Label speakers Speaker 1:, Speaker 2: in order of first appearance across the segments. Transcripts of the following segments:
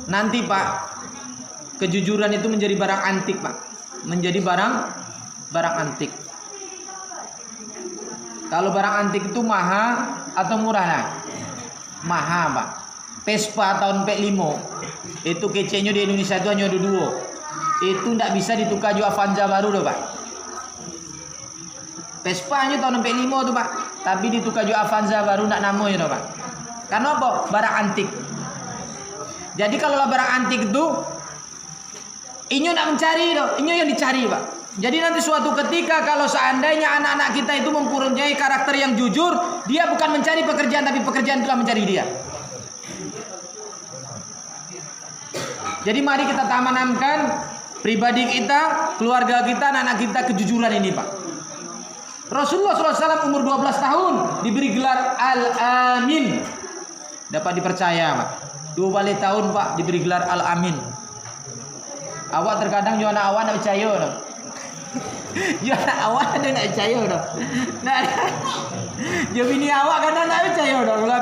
Speaker 1: Nanti Pak, kejujuran itu menjadi barang antik Pak. Menjadi barang antik. Kalau barang antik itu mahal atau murah nah? Mahal Pak. Vespa tahun 45 itu kecenya di Indonesia itu hanya ada 2. Itu tidak bisa ditukar juga Avanza baru loh Pak. Vespa nya tahun 45 tuh Pak. Tapi ditukar juga Avanza baru tidak namanya tuh Pak. Karena apa? Barang antik. Jadi kalau barang antik itu inyo tidak mencari tuh, inyo yang dicari Pak. Jadi nanti suatu ketika kalau seandainya anak-anak kita itu mempunyai karakter yang jujur, dia bukan mencari pekerjaan tapi pekerjaan telah mencari dia. Jadi mari kita tanamkan pribadi kita, keluarga kita, anak-anak kita kejujuran ini Pak. Rasulullah SAW umur 12 tahun diberi gelar Al-Amin. Dapat dipercaya Pak. 2 kali tahun Pak diberi gelar Al-Amin. Awak terkadang juga anak awak tidak percaya dong. Ya anak awak ada tidak percaya dong. Nah, ya bini awak kadang tidak percaya dong. Kalau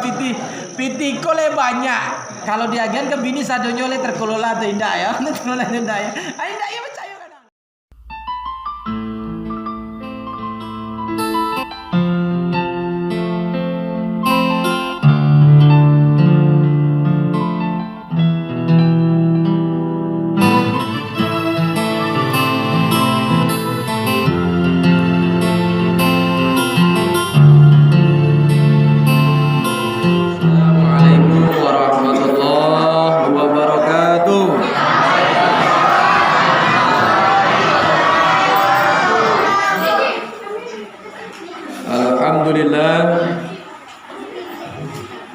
Speaker 1: piti kole banyak. Kalau diagen ke bini sadonya oleh terkelola tidak ya. Terkelola tidak ya. Tidak ya percaya kadang.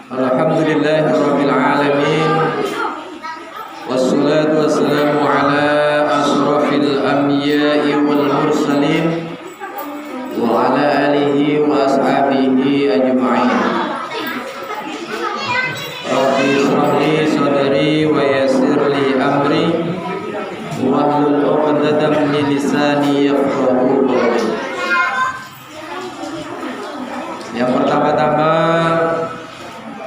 Speaker 1: Alhamdulillahirabbil alamin. Wassalatu wassalamu ala asrafil anbiya'i wal mursalin wa ala alihi wa ashabihi ajma'in. Rabbi shrah li sadri wa yassir li amri wahlul 'uqdatam min lisani yafqahu qawli. Yang pertama-tama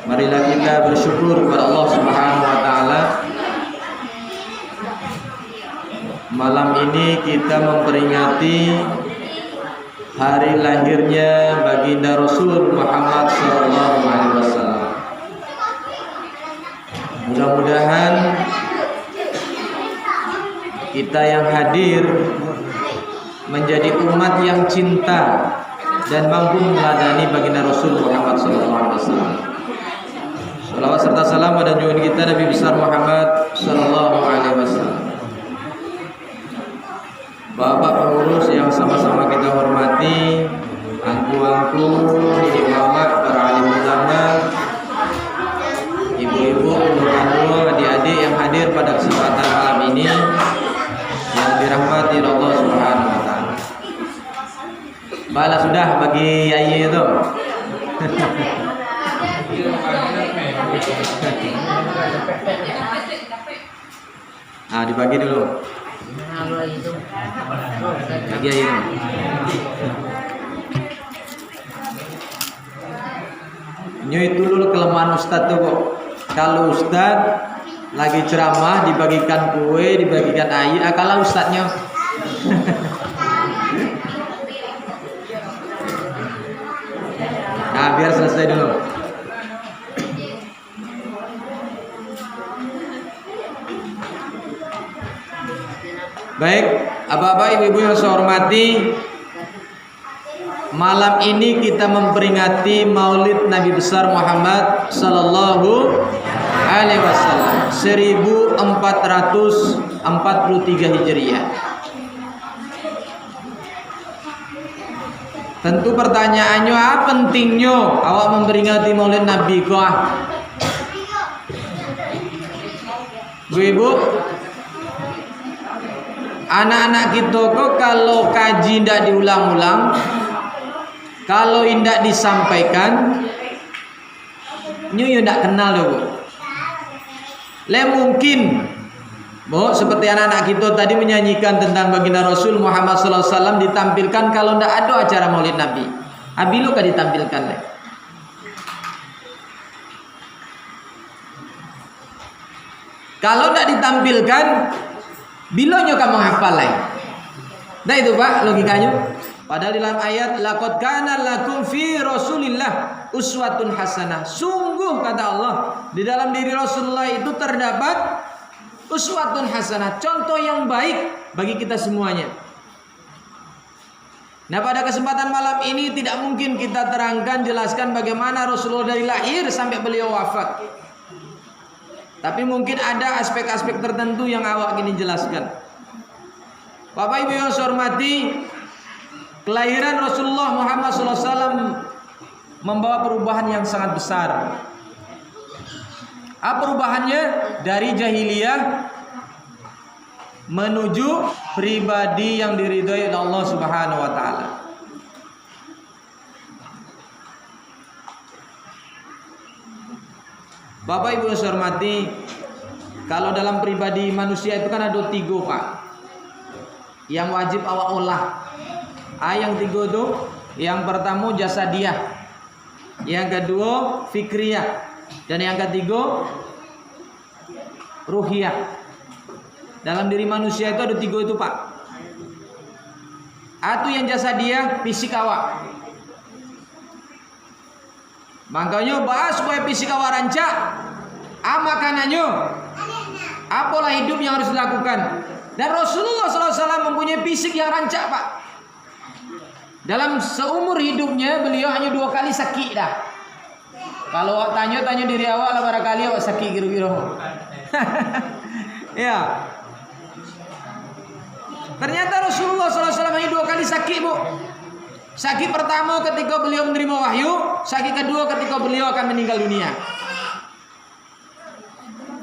Speaker 1: marilah kita bersyukur kepada Allah Subhanahu wa taala. Malam ini kita memperingati hari lahirnya baginda Rasul Muhammad sallallahu alaihi wasallam. Mudah-mudahan kita yang hadir menjadi umat yang cinta dan mampu meneladani baginda Rasul Muhammad sallallahu alaihi wasallam. Salawat serta salam pada junjungan kita Nabi besar Muhammad sallallahu alaihi wasallam. Bapak pengurus yang sama-sama kita hormati, angku-angku, bapak, para alim ulama, ibu-ibu, anu-anu, adik-adik yang hadir pada kesempatan malam ini yang dirahmati Allah Subhanahu wa taala. Balas sudah bagi Yai itu. Nah, dibagi dulu. Bagi Yai itu. Itu dulu kelemahan Ustadz tuh kok. Kalau Ustadz lagi ceramah dibagikan kue, dibagikan air, kalah Ustadznya. Nah, biar selesai dulu. Baik, Bapak Ibu yang saya hormati, malam ini kita memperingati Maulid Nabi besar Muhammad sallallahu alaihi wasallam 1443 Hijriah. Tentu pertanyaannya apa pentingnya awak memperingati Maulid Nabi kok? Bu-ibu, anak-anak kita kok kalau kaji tidak diulang-ulang, kalau tidak disampaikan, nyu tidak kenal loh bu. Le mungkin, bu, seperti anak-anak kita tadi menyanyikan tentang baginda Rasul Muhammad SAW ditampilkan kalau tidak ada acara Maulid Nabi. Abilu kah ditampilkan le? Kalau tidak ditampilkan, bilonyo kamu hafal lain. Nah itu Pak logikanya. Padahal di dalam ayat laqad kana lakum fi Rasulillah uswatun hasanah. Sungguh kata Allah, di dalam diri Rasulullah itu terdapat uswatun hasanah, contoh yang baik bagi kita semuanya. Nah, pada kesempatan malam ini tidak mungkin kita terangkan, jelaskan bagaimana Rasulullah dari lahir sampai beliau wafat. Tapi mungkin ada aspek-aspek tertentu yang awak ingin jelaskan. Bapak Ibu yang saya hormati, kelahiran Rasulullah Muhammad SAW membawa perubahan yang sangat besar. Apa perubahannya? Dari jahiliyah menuju pribadi yang diridhoi oleh Allah Subhanahu wa taala. Bapak Ibu yang saya hormati, kalau dalam pribadi manusia itu kan ada 3 Pak, yang wajib awak olah. Yang 3 itu, yang pertama jasadiyah, yang kedua fikriyah, dan yang ketiga ruhiyah. Dalam diri manusia itu ada 3 itu Pak. Atau yang jasadiyah, fisik awak. Makanya bahas supaya fisik awak rancak, makanannya, apalah hidup yang harus dilakukan. Dan Rasulullah SAW mempunyai fisik yang rancak Pak. Dalam seumur hidupnya beliau hanya 2 kali sakit dah. Kalau tanya diri awak lah barangkali awak sakit kira-kira. Ya. Ternyata Rasulullah SAW hanya 2 kali sakit Bu. Sakit pertama ketika beliau menerima wahyu, sakit kedua ketika beliau akan meninggal dunia.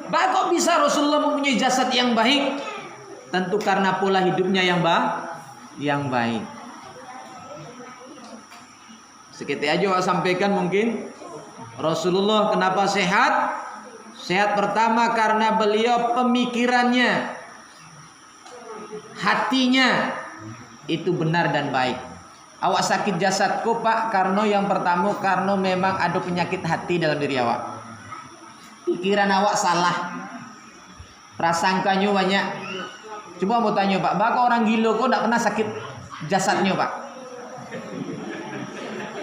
Speaker 1: Kok bisa Rasulullah mempunyai jasad yang baik? Tentu karena pola hidupnya yang baik. Sekitar aja saya sampaikan mungkin. Rasulullah kenapa sehat? Sehat pertama karena beliau pemikirannya, hatinya itu benar dan baik. Awak sakit jasadku Pak, karena yang pertama karena memang ada penyakit hati dalam diri awak. Pikiran awak salah, prasangkanya banyak. Coba mau tanya Pak, bakal orang gila kok tidak pernah sakit jasadnya Pak?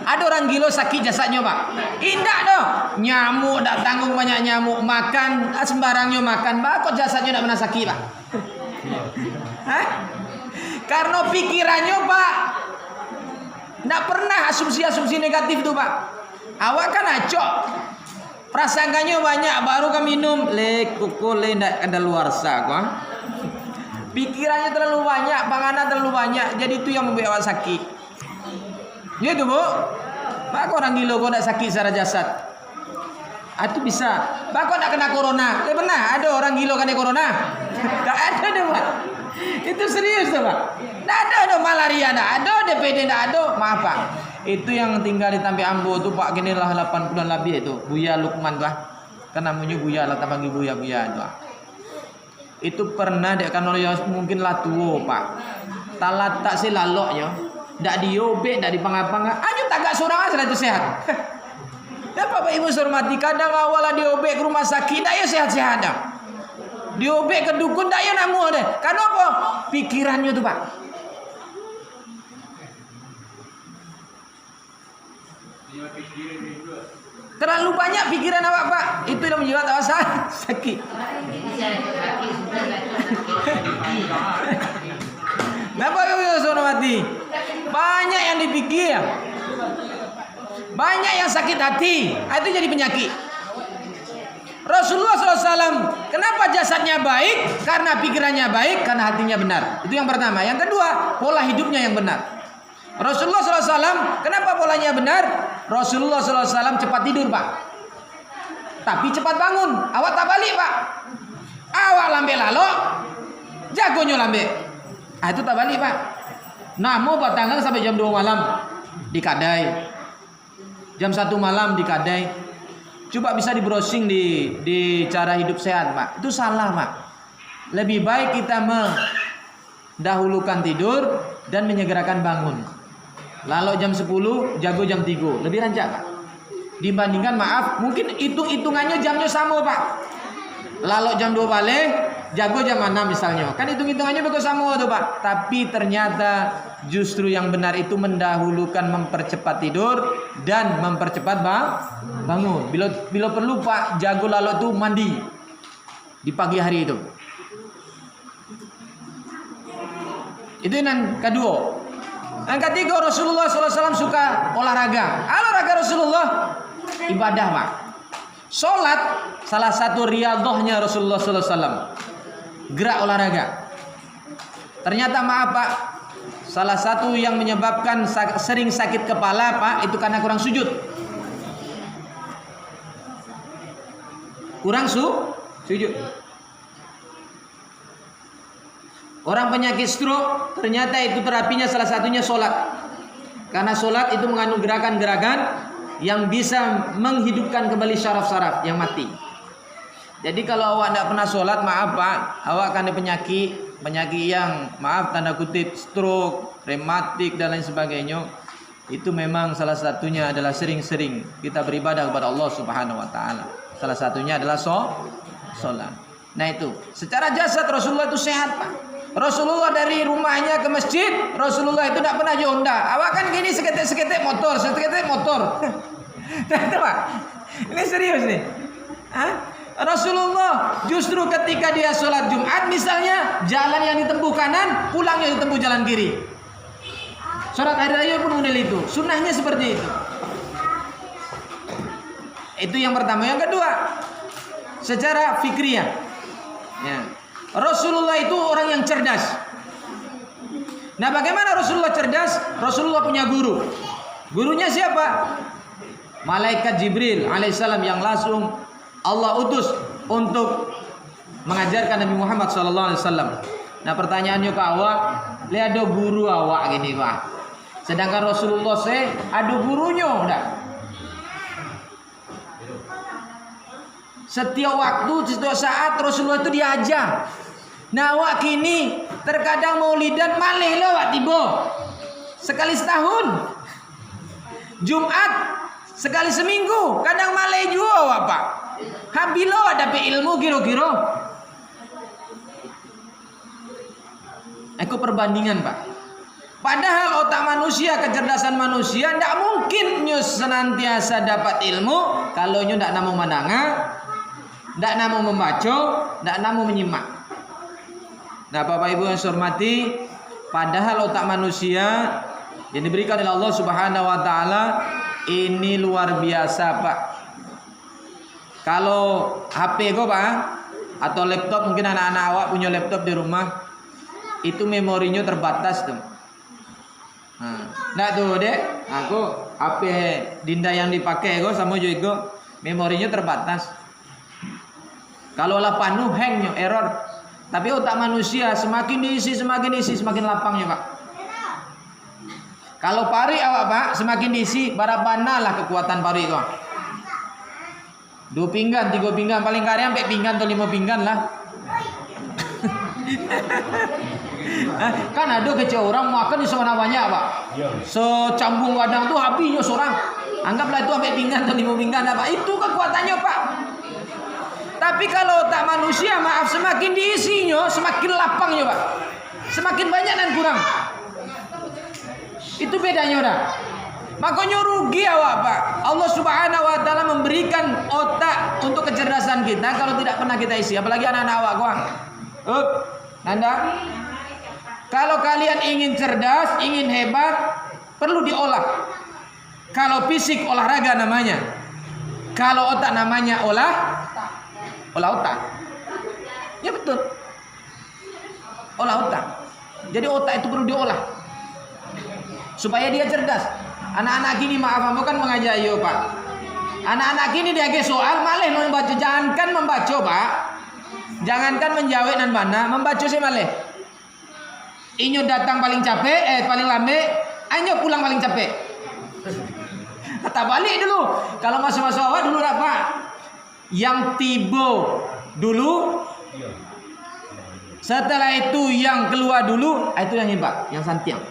Speaker 1: Ada orang gila sakit jasadnya Pak? Indah dong. Nyamuk tak tanggung, banyak nyamuk, makan sembarangnya makan, bakal jasadnya tidak pernah sakit Pak? Hah? Karena pikirannya Pak tidak pernah asumsi-asumsi negatif tuh Pak. Awak kan acok, prasangkanya banyak, baru kan minum kukule ndak ada luar kok. Pikirannya terlalu banyak, panganan terlalu banyak, jadi itu yang membuat awak sakit. Ya itu Bu. Pak orang gila kok ndak sakit secara jasad. Itu bisa. Pak kok ndak kena corona? Pernah ada orang gila kena corona? Enggak ada deh Pak. Itu serius tuh Pak. Nggak ada malaria, nggak ada DPD, nggak ada. Maaf Pak. Itu yang tinggal di Tampi Ambo tuh Pak, gini lah 8 bulan lebih itu. Buya Lukman tuh. Kan namanya Buya lah, panggil Buya tuh. Itu pernah dek kan oleh mungkin lah tua Pak. Talat tak sih laloknya. Ndak diobek, ndak dipangap-pangap. Aja tagak seorang aja itu sehat. Dan Bapak Ibu hormati, kadang awal diobek ke rumah sakit, ndak ya sehat-sehat dah. Diobek ke dukun ndak ya namu deh. Karena apa? Pikirannya tuh Pak. Terlalu banyak pikiran awak Pak. Itu yang membuat awak sakit. Bapak Ibu yang hormati, banyak yang dipikir, banyak yang sakit hati, itu jadi penyakit. Rasulullah SAW, kenapa jasadnya baik? Karena pikirannya baik, karena hatinya benar. Itu yang pertama. Yang kedua, pola hidupnya yang benar. Rasulullah SAW, kenapa polanya benar? Rasulullah SAW cepat tidur Pak, tapi cepat bangun. Awak tak balik Pak. Awak lambe lalok, jagonya lambe. Itu tak balik Pak. Nah mau batangkan sampai jam 2 malam dikadai, jam 1 malam dikadai. Coba bisa di browsing di cara hidup sehat Pak. Itu salah Pak. Lebih baik kita mendahulukan tidur dan menyegerakan bangun. Lalu jam 10, jago jam 3. Lebih rancak Pak. Dibandingkan maaf, mungkin hitungannya jamnya sama Pak. Lalu jam 2 balik, jago jam 6 misalnya. Kan hitung-hitungannya begitu sama tuh Pak. Tapi ternyata justru yang benar itu mendahulukan mempercepat tidur dan mempercepat bangun. Bila perlu Pak, jago lalu tuh mandi di pagi hari itu. Itu yang kedua. Yang ketiga, Rasulullah SAW suka olahraga. Olahraga Rasulullah ibadah Pak. Sholat salah satu riyadhahnya Rasulullah SAW, gerak olahraga. Ternyata maaf Pak, salah satu yang menyebabkan sering sakit kepala Pak, itu karena kurang sujud. Kurang sujud. Orang penyakit stroke ternyata itu terapinya salah satunya sholat. Karena sholat itu mengandung gerakan-gerakan yang bisa menghidupkan kembali syaraf-syaraf yang mati. Jadi kalau awak tidak pernah sholat, maaf Pak, awak akan ada penyakit yang maaf tanda kutip stroke, rematik dan lain sebagainya. Itu memang salah satunya adalah sering-sering kita beribadah kepada Allah Subhanahu Wa Taala. Salah satunya adalah sholat. Nah itu, secara jasad Rasulullah itu sehat Pak. Rasulullah dari rumahnya ke masjid, Rasulullah itu tidak pernah Honda. Awak kan gini seketik motor. Tahu Pak? Ini serius nih. Rasulullah justru ketika dia sholat Jumat misalnya, jalan yang ditempuh kanan, pulangnya ditempuh jalan kiri. Sholat hari raya pun model itu. Sunnahnya seperti itu. Itu yang pertama. Yang kedua, secara fikriyah. Ya. Rasulullah itu orang yang cerdas. Nah, bagaimana Rasulullah cerdas? Rasulullah punya guru. Gurunya siapa? Malaikat Jibril alaihissalam yang langsung Allah utus untuk mengajarkan Nabi Muhammad SAW. Nah, pertanyaannya ke awak, lihat ada guru awak gini Pak. Sedangkan Rasulullah ada gurunya enggak? Setiap waktu, setiap saat Rasulullah itu diajar. Nah, awak kini terkadang maulidan malih lo awak tiba. Sekali setahun. Jumat sekali seminggu, kadang malih juga awak Pak. Habilo ada ilmu kira-kira. Aku perbandingan Pak. Padahal otak manusia, kecerdasan manusia tidak mungkin senantiasa dapat ilmu kalau tidak namu mendengar, tidak namu membaca, tidak namu menyimak. Nah, Bapak Ibu yang saya hormati, padahal otak manusia yang diberikan oleh Allah Subhanahu Wa Taala ini luar biasa Pak. Kalau HP kok Pak, atau laptop, mungkin anak-anak awak punya laptop di rumah, itu memorinya terbatas tuh. Nah tuh dek, aku HP Dinda yang dipakai kok sama juga memorinya terbatas. Kalau lah penuh hangnya error. Tapi otak manusia semakin diisi semakin lapangnya Pak. Kalau pari awak Pak semakin diisi, barabana lah kekuatan pari kok. 2 pinggan, 3 pinggan, paling karya sampai pinggan atau 5 pinggan lah. Kan ada kecil orang makan di sana banyak Pak. Secambung wadang tuh habisnya seorang. Anggaplah itu sampai pinggan atau 5 pinggan Pak. Itu kekuatannya Pak. Tapi kalau otak manusia maaf semakin diisinya semakin lapangnya Pak. Semakin banyak dan kurang. Itu bedanya udah. Makanya rugi awak Pak. Allah Subhanahu Wa Taala memberikan otak untuk kecerdasan kita kalau tidak pernah kita isi. Apalagi anak-anak awak gua. Nanda. Kalau kalian ingin cerdas, ingin hebat, perlu diolah. Kalau fisik olahraga namanya. Kalau otak namanya olah otak. Ya betul. Olah otak. Jadi otak itu perlu diolah. Supaya dia cerdas. Anak-anak gini maaf, kamu kan mengajar yo Pak. Anak-anak gini dia soal malih membaca, jangankan membaca Pak. Jangankan menjawab dan mana, membaca sih malih. Inyo datang paling capek, paling lambe, anyo pulang paling capek. Kata balik dulu. Kalau masuk-masuk awal dulu lah Pak. Yang tiba dulu, setelah itu yang keluar dulu, itu yang hebat, yang santiang.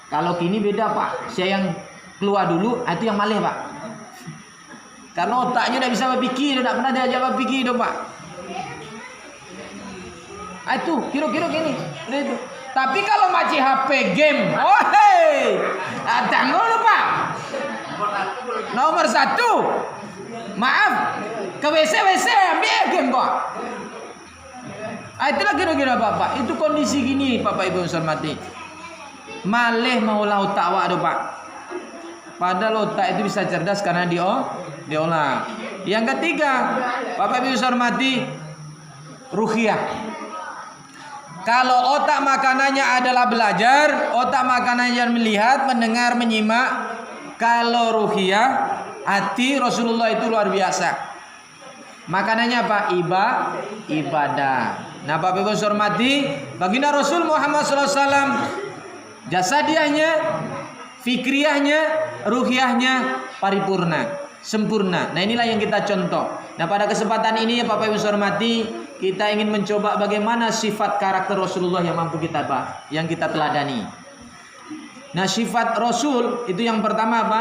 Speaker 1: Kalau kini beda Pak, saya yang keluar dulu, itu yang malih Pak. Karena otaknya tidak bisa berpikir, tidak pernah diajak berpikir dong Pak. Itu kira-kira gini. Itu. Tapi kalau macam HP game, oh hei, tanggung dong Pak. Nomor 1, maaf, ke WC ambil game kok. Itulah kira-kira Bapak. Itu kondisi gini Bapak Ibu hormati. Malih maulah otak awak do Pak. Padahal otak itu bisa cerdas karena diolah. Yang ketiga, Bapak Ibu hormati, ruqyah. Kalau otak makanannya adalah belajar, otak makanannya melihat, mendengar, menyimak. Kalau ruqyah, hati Rasulullah itu luar biasa. Makanannya apa? Ibadah. Nah, Bapak Ibu hormati, baginda Rasul Muhammad SAW, jasadiahnya, fikriyahnya, ruhiyahnya paripurna, sempurna. Nah, inilah yang kita contoh. Nah, pada kesempatan ini ya Bapak Ibu hormati, kita ingin mencoba bagaimana sifat karakter Rasulullah yang mampu kita yang kita teladani. Nah, sifat Rasul itu yang pertama apa?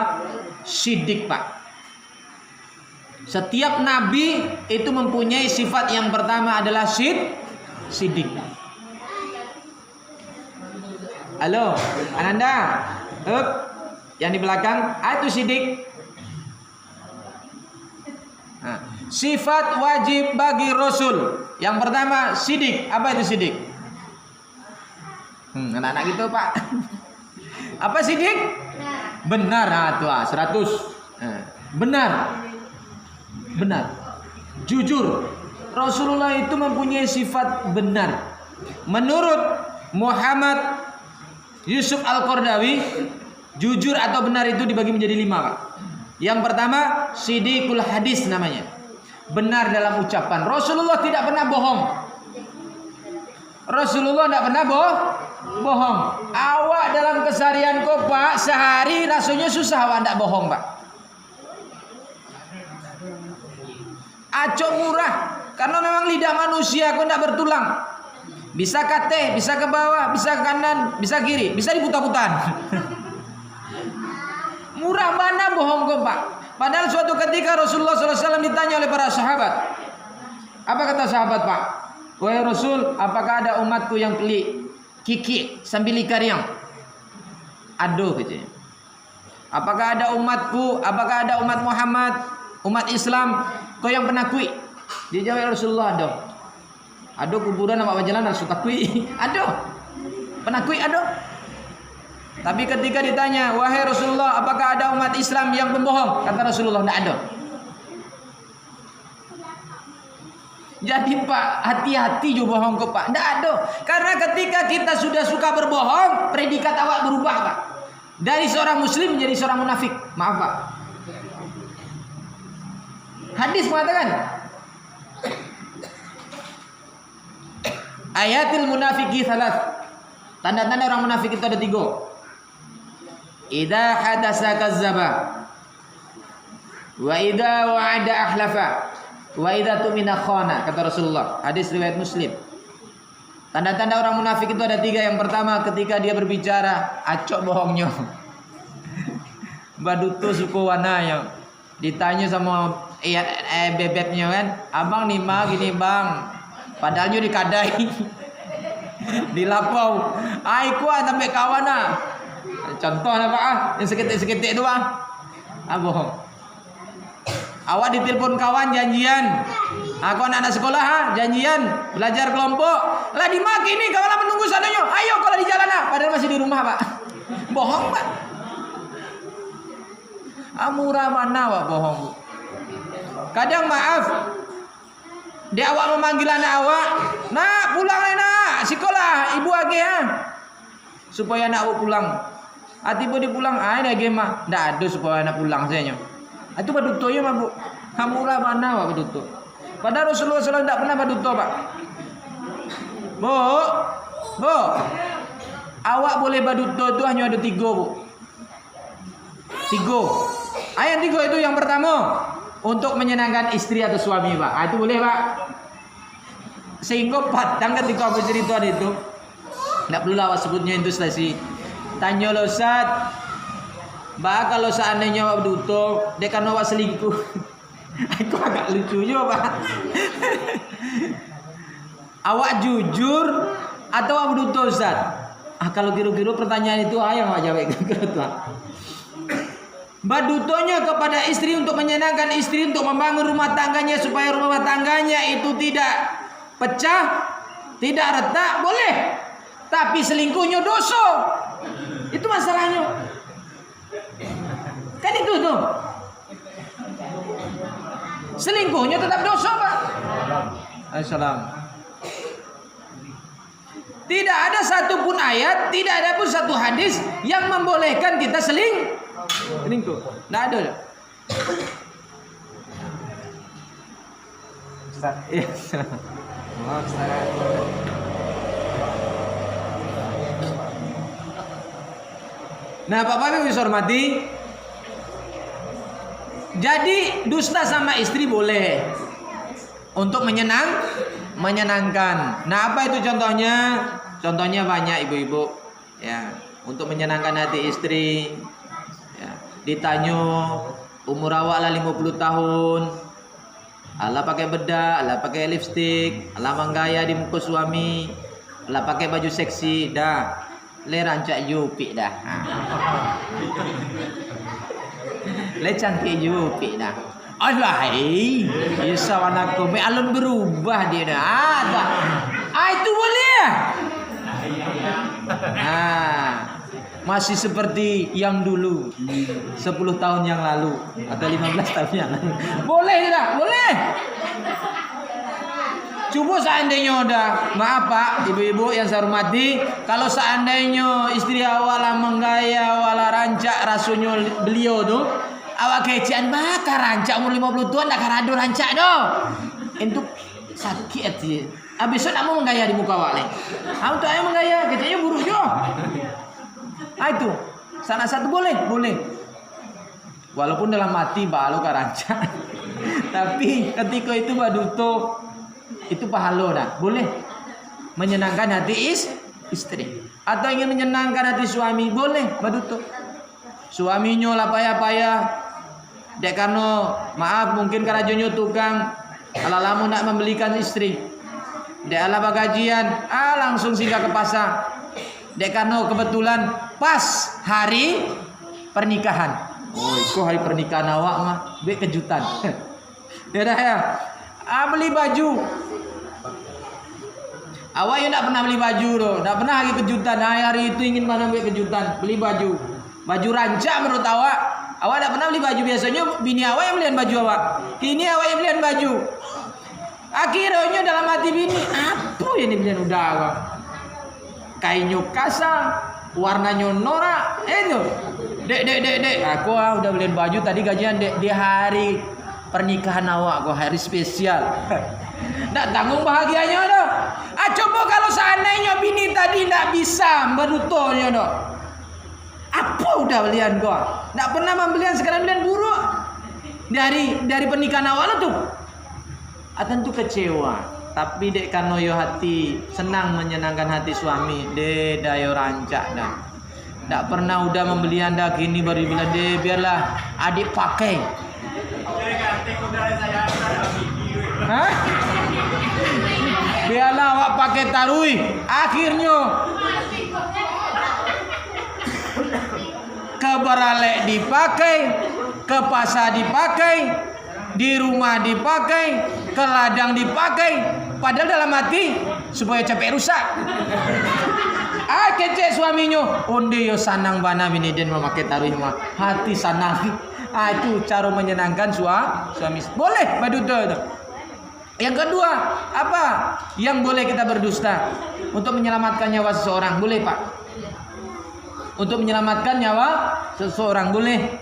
Speaker 1: Siddiq Pak. Setiap nabi itu mempunyai sifat yang pertama adalah siddiq. Halo, Ananda. Yang di belakang, itu siddiq. Nah, sifat wajib bagi Rasul. Yang pertama siddiq. Apa itu siddiq? Anak-anak gitu Pak. Apa siddiq? Benar. Nah, tuh 100. Benar. Jujur. Rasulullah itu mempunyai sifat benar. Menurut Muhammad Yusuf Al-Qardawi, jujur atau benar itu dibagi menjadi 5 Pak. Yang pertama, siddiqul hadis namanya. Benar dalam ucapan. Rasulullah tidak pernah bohong. Rasulullah tidak pernah bohong. Awak dalam keseharian kau Pak, sehari rasanya susah awak tidak bohong Pak. Acok murah. Karena memang lidah manusia kau tidak bertulang. Bisa kate, bisa ke bawah, bisa ke kanan, bisa kiri, bisa diputar-putar. Murah mana bohong kau Pak. Padahal suatu ketika Rasulullah SAW ditanya oleh para sahabat. Apa kata sahabat Pak? Wahai Rasul, apakah ada umatku yang pelik, kiki, sambil ikariang? Aduh gitu. Apakah ada umatku, apakah ada umat Muhammad, umat Islam, kau yang pernah kui? Dia jawab Rasulullah, aduh kuburan apa jalan harus suka kui. Aduh. Pernah kui aduh. Tapi ketika ditanya, wahai Rasulullah, apakah ada umat Islam yang pembohong? Kata Rasulullah, tidak ada. Jadi Pak, hati-hati juga bohong kok Pak. Tidak ada. Karena ketika kita sudah suka berbohong, predikat awak berubah Pak. Dari seorang muslim menjadi seorang munafik. Maaf Pak. Hadis mengatakan, ayatil munafiki salas. Tanda-tanda orang munafik itu ada 3. Idza hadasa kazzaba, wa idza wa'ada ahlafa, wa idza tumina khana, kata Rasulullah. Hadis riwayat Muslim. Tanda-tanda orang munafik itu ada 3. Yang pertama, ketika dia berbicara acok bohongnya. Baduto suku wananya. Ditanya sama bebeknya kan, abang nih mah gini bang, padahalnya dikadai. Dilapau, kuat sampai kawan ah. Contoh apa yang seketik-seketik itu bohong. Awak ditelepon kawan janjian, aku anak sekolah janjian belajar kelompok, lah dimaki nih kawan menunggu sananya, ayo kalau di jalan padahal masih di rumah Pak. Bohong Pak. Murah mana Pak bohong Bu. Kadang maaf, dia awak memanggil anak awak, nak pulang nak sekolah ibu age supaya anak awak pulang. Tiba dia pulang, ada game mah, ndak ada supaya anak pulang saya. Itu baduto ya mah Bu. Murah mana Pak baduto. Padahal Rasulullah SAW tidak pernah baduto Pak. Bu, awak boleh baduto itu hanya ada 3 Bu. 3. Yang 3 itu yang pertama, untuk menyenangkan istri atau suami Pak. Itu boleh Pak. Sehingga padang ketika bercerita itu, tidak perlu awak sebutnya investasi. Tanya lo Ustaz, Mbak kalau seandainya awak duto, dia kan awak selingkuh. Aku agak lucu juga, Pak. Awak jujur atau awak duto, Ustaz? Kalau kira-kira pertanyaan itu ayam awak jawab kira-kira tuh. Badutonya kepada istri untuk menyenangkan istri, untuk membangun rumah tangganya supaya rumah tangganya itu tidak pecah, tidak retak, boleh. Tapi selingkuhnya dosa. Itu masalahnya. Kan itu tuh. Selingkuhnya tetap dosa, Pak. Assalamualaikum. Tidak ada satupun ayat, tidak ada pun satu hadis yang membolehkan kita selingkuh. Tidak ada. Ustaz. Iya. Maaf, Ustaz. Nah, Bapak Ibu bisa hormati. Jadi dusta sama istri boleh untuk menyenangkan. Nah, apa itu contohnya? Contohnya banyak ibu-ibu. Ya, untuk menyenangkan hati istri. Ya, ditanya umur awak lah 50 tahun. Alah pakai bedak, alah pakai lipstik, alah menggaya di muka suami, alah pakai baju seksi, dah. Le rancak jupi dah. Le cantik jupi dah. Alahai, Isa anakku, me alun berubah dia dah. Ada. Itu boleh. Masih seperti yang dulu 10 tahun yang lalu atau 15 tahun yang lalu. Boleh tidak? Boleh. Coba seandainya udah, maaf Pak, ibu-ibu yang saya hormati, kalau seandainya istri awak lah menggaya, wala rancak rasunya beliau tuh, awak kecian bakar rancak umur 50 tahun tak karado rancak doh. Untuk sakit sih. Habis itu nak mau menggaya di muka awak nih. Untuk ayah menggaya, kecilnya buruk jo. Itu salah satu boleh. Walaupun dalam hati balu karancak. Tapi ketika itu baduto itu pahala dah. Boleh menyenangkan hati istri. Atau ingin menyenangkan hati suami, boleh baduto. Suaminya lah payah-payah. Dek karena maaf mungkin karajonyo tukang ala-lamu nak membelikan istri. Dek ala bagajian, langsung singgah ke pasar. Dek karena kebetulan pas hari pernikahan. Oh, itu hari pernikahan awak mah, be kejutan. Ya dah ya. Beli baju. Awak ya tak pernah beli baju doh, tak pernah lagi kejutan. Hari itu ingin mana beli kejutan, beli baju. Baju rancak menurut awak. Awak tak pernah beli baju, biasanya bini awak yang belian baju awak. Kini awak yang belian baju. Akhirnya dalam hati bini, apa yang belian udah awak? Kainnya kasar, warnanya norak. Itu. Dek. Aku udah beliin baju tadi gajian dek di hari pernikahan awak, aku hari spesial. Nggak tanggung bahagianya doh. Coba kalau seandainya bini tadi nggak bisa berutuhnya doh. Apa udah belian gua? Nggak pernah membelian, sekarang belian buruk. Dari pernikahan awal tuh. Tentu kecewa. Tapi dek kanoyo hati senang menyenangkan hati suami. Dek dayo rancak dah. Nggak pernah udah membelian dah gini baru bilang dek biarlah adik pakai. Hah? Biarlah awak pakai tarui. Akhirnya ke beralek dipakai, ke pasar dipakai, di rumah dipakai, ke ladang dipakai. Padahal dalam hati supaya capek rusak. Kecek suaminya. Onde yo sanang bana bini den memakai taruh mah. Hati sanang. Itu cara menyenangkan suami. Boleh baduto itu. Yang kedua, apa? Yang boleh kita berdusta untuk menyelamatkan nyawa seseorang, boleh Pak? Untuk menyelamatkan nyawa seseorang boleh.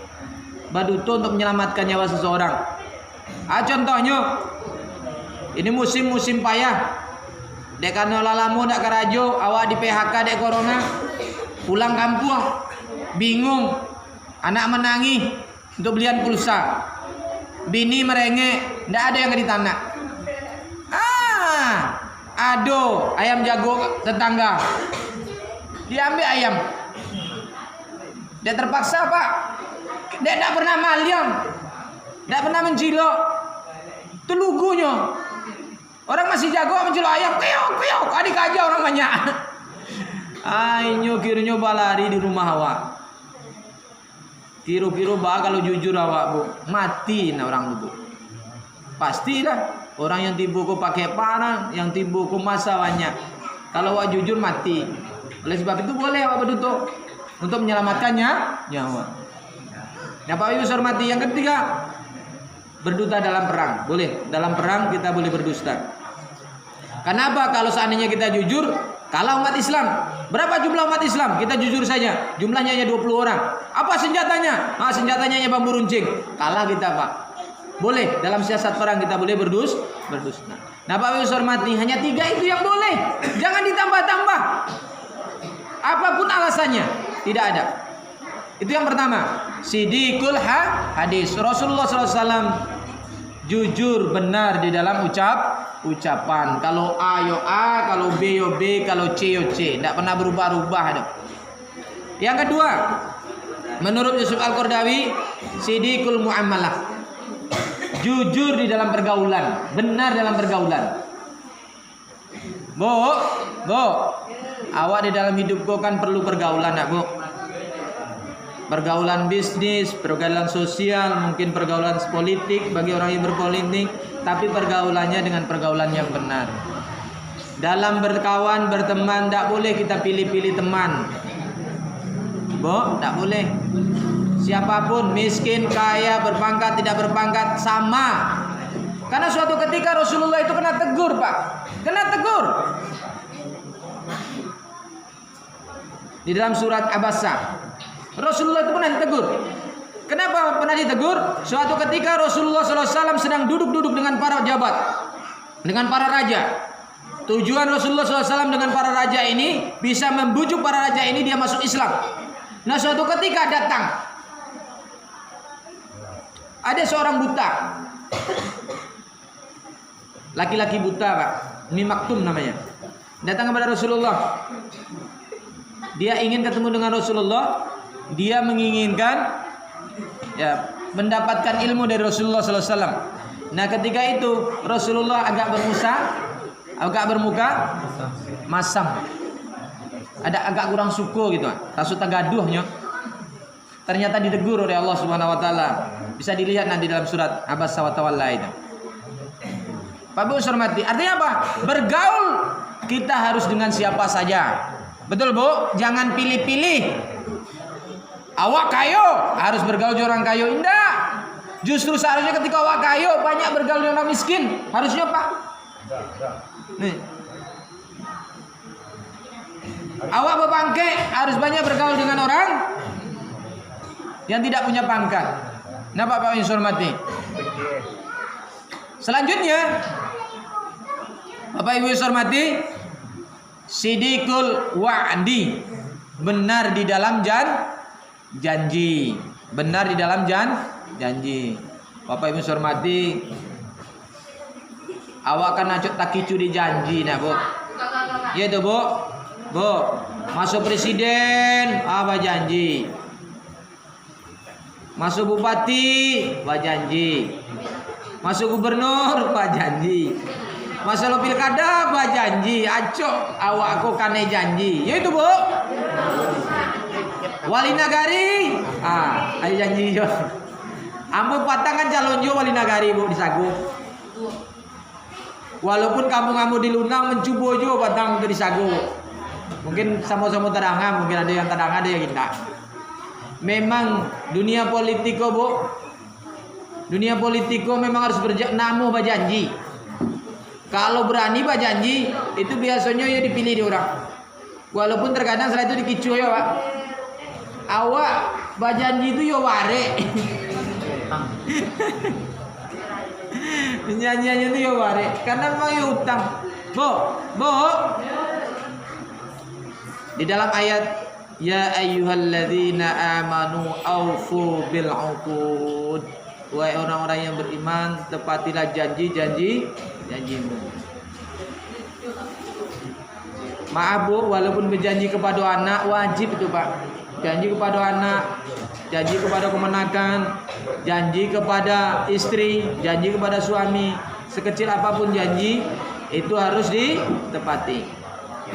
Speaker 1: Baduto untuk menyelamatkan nyawa seseorang. Contohnya, ini musim payah. Dek karena lalamu nak karajo, awak di PHK dek corona, pulang kampung, bingung, anak menangis untuk belian pulsa, bini merengek, ndak ada yang di tanah. Aduh, ayam jago tetangga, diambil ayam, dek terpaksa Pak, dek ndak pernah malyang, ndak pernah menjilok. Itu lugunya. Orang masih jago menjual ayam, kuyok, adik aja orang banyak. Ayo kiranya balari di rumah awak. Kiro-kiro kalau jujur awak bu, mati nah orang itu. Pastilah. Orang yang tibu ku pakai parang, yang tibu ku masa banyak. Kalau awak jujur mati. Oleh sebab itu boleh awak berduto untuk menyelamatkannya nyawa. Yang Pak Ibu hormati, yang ketiga, berdusta dalam perang. Boleh, dalam perang kita boleh berdusta. Kenapa? Kalau seandainya kita jujur, kalah umat Islam. Berapa jumlah umat Islam? Kita jujur saja. Jumlahnya hanya 20 orang. Apa senjatanya? Senjatanya hanya bambu runcing. Kalah kita, Pak. Boleh, dalam siasat perang kita boleh berdusta. Nah, Pak Ibu hormati, hanya 3 itu yang boleh. Jangan ditambah-tambah. Apapun alasannya, tidak ada. Itu yang pertama. Siddiqul hadis. Rasulullah SAW jujur benar di dalam ucapan. Kalau A yo A, kalau B yo B, kalau C yo C. Tidak pernah berubah-ubah. Yang kedua, menurut Yusuf Al-Qaradawi, siddiqul muamalah. Jujur di dalam pergaulan, benar dalam pergaulan. Bu, awak di dalam hidup kau kan perlu pergaulan, nak bu? Pergaulan bisnis, pergaulan sosial, mungkin pergaulan politik bagi orang yang berpolitik, tapi pergaulannya dengan pergaulan yang benar. Dalam berkawan, berteman, tidak boleh kita pilih-pilih teman. Bu, tidak boleh. Siapapun, miskin, kaya, berpangkat, tidak berpangkat, sama. Karena suatu ketika Rasulullah itu kena tegur, Pak. Kena tegur. Di dalam surat Abasa, Rasulullah itu pernah ditegur. Kenapa pernah ditegur? Suatu ketika Rasulullah SAW sedang duduk-duduk dengan para jabat, dengan para raja. Tujuan Rasulullah SAW dengan para raja ini bisa membujuk para raja ini dia masuk Islam. Nah, suatu ketika datang ada seorang buta, laki-laki buta, Pak. Umi Maktum namanya. Datang kepada Rasulullah. Dia ingin ketemu dengan Rasulullah. Dia menginginkan mendapatkan ilmu dari Rasulullah SAW. Nah, ketika itu Rasulullah agak bermuka masam. Ada agak kurang syukur gitu, rasut tagaduhnya. Ternyata ditegur oleh Allah Subhanahu wa taala. Bisa dilihat nanti dalam surat Abasa wa Tawalla itu. Pak Bu hormati, artinya apa? Bergaul kita harus dengan siapa saja. Betul, Bu? Jangan pilih-pilih. Awak kayo harus bergaul dengan orang kayo. Indah. Justru seharusnya ketika awak kayo banyak bergaul dengan orang miskin. Harusnya, Pak. Nih. Awak berpangkat harus banyak bergaul dengan orang yang tidak punya pangkat. Nah, Bapak yang hormati. Selanjutnya, Bapak Ibu yang hormati, siddiqul wa'di, benar di dalam janji. Benar di dalam janji. Bapak Ibu yang hormati, awak kan nacut takicu di janji, nah, Bu. Iya tuh, Bu. Bu, masuk presiden, apa janji? Masuk bupati, apa janji? Masuk gubernur, apa janji? Masuk pilkada, apa janji? Acok, awak aku kane janji. Ya itu, Bu. Wali nagari, ayo janji jo. Ambo patang kan calon jo wali nagari, Bu, di Sagu. Walaupun kampung-kampung di Lunang mencubo jo patang itu di Sagu. Mungkin sama-sama terangah, mungkin ada yang terangah, ada yang tidak. Memang dunia politiko, Bu. Dunia politiko memang harus namu berjanji. Kalau berani berjanji, itu biasanya ya dipilih di orang. Walaupun terkadang setelah itu dikicu ya, Pak. Awak berjanji itu ya ware. Penyanyiannya itu ya ware. Karena memang ya utang. Bu. Di dalam ayat ya ayyuhalladzina amanu aufu bil uqud. Wahai orang-orang yang beriman, tepatilah janjimu. Maaf, Bu, walaupun berjanji kepada anak wajib itu, Pak. Janji kepada anak, janji kepada kemenakan, janji kepada istri, janji kepada suami. sekecil apapun janji itu harus ditepati.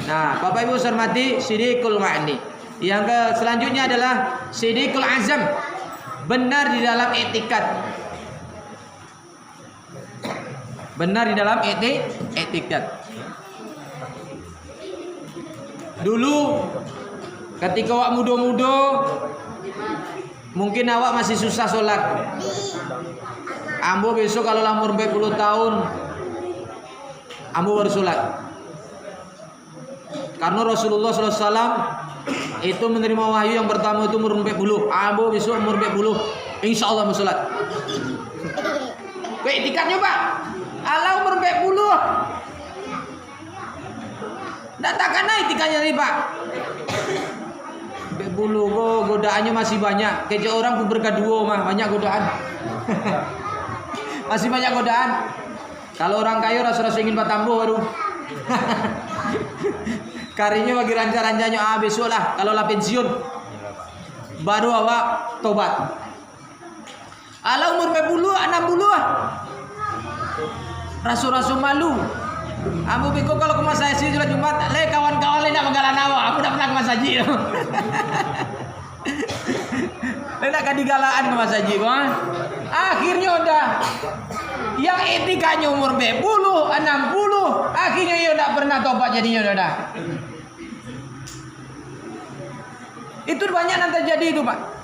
Speaker 1: Nah, Bapak Ibu hormati, siddiqul wa'di. Yang selanjutnya adalah siddiqul azam, benar di dalam i'tikad. Benar di dalam i'tikad. Dulu ketika awak muda-muda, mungkin awak masih susah sholat. Ambo besok kalau umur 40 tahun, ambo baru sholat. Karena Rasulullah SAW itu menerima wahyu yang pertama itu umur 40. Ambo besok umur 40, insya Allah mau sholat. Kau i'tikadnya Pak, ala umur 40. Nggak takkan i'tikadnya nih Pak. 40 kok godaannya masih banyak. Kayak orang berkedua mah banyak godaan. Masih banyak godaan. Kalau orang kaya rasa-rasa ingin batambo baru. Karinya bagi ranca-rancanya besok lah kalau lah pensiun. Baru awak tobat. Ala umur 40, 60. Rasu-rasu malu. Ambo beko kalau ke Mas Haji sudah Jumat, kawan-kawan lain nak menggalan awak. Aku tak pernah ke Mas Haji. Nak kadigalaan ke Mas Haji kok. Akhirnya udah yang etikanya umur 40, 60, akhirnya ia tak pernah tobat jadinya udah. Itu banyak yang terjadi itu Pak.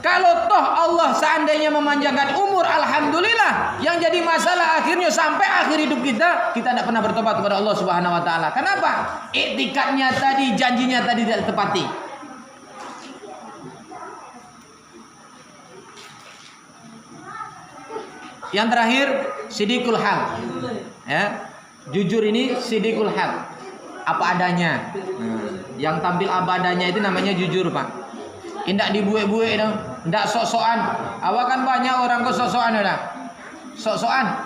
Speaker 1: Kalau toh Allah seandainya memanjangkan umur, alhamdulillah. Yang jadi masalah akhirnya sampai akhir hidup kita tidak pernah bertobat kepada Allah Subhanahu Wa Taala. Kenapa? I'tikadnya tadi, janjinya tadi tidak ditepati. Yang terakhir, siddiqul hal. Ya, jujur ini siddiqul hal. Apa adanya. Yang tampil apa adanya itu namanya jujur Pak. Indak dibuek-buek dong, indak sok-sokan. Awak kan banyak orang kok sok-sokan dah. Sok-sokan.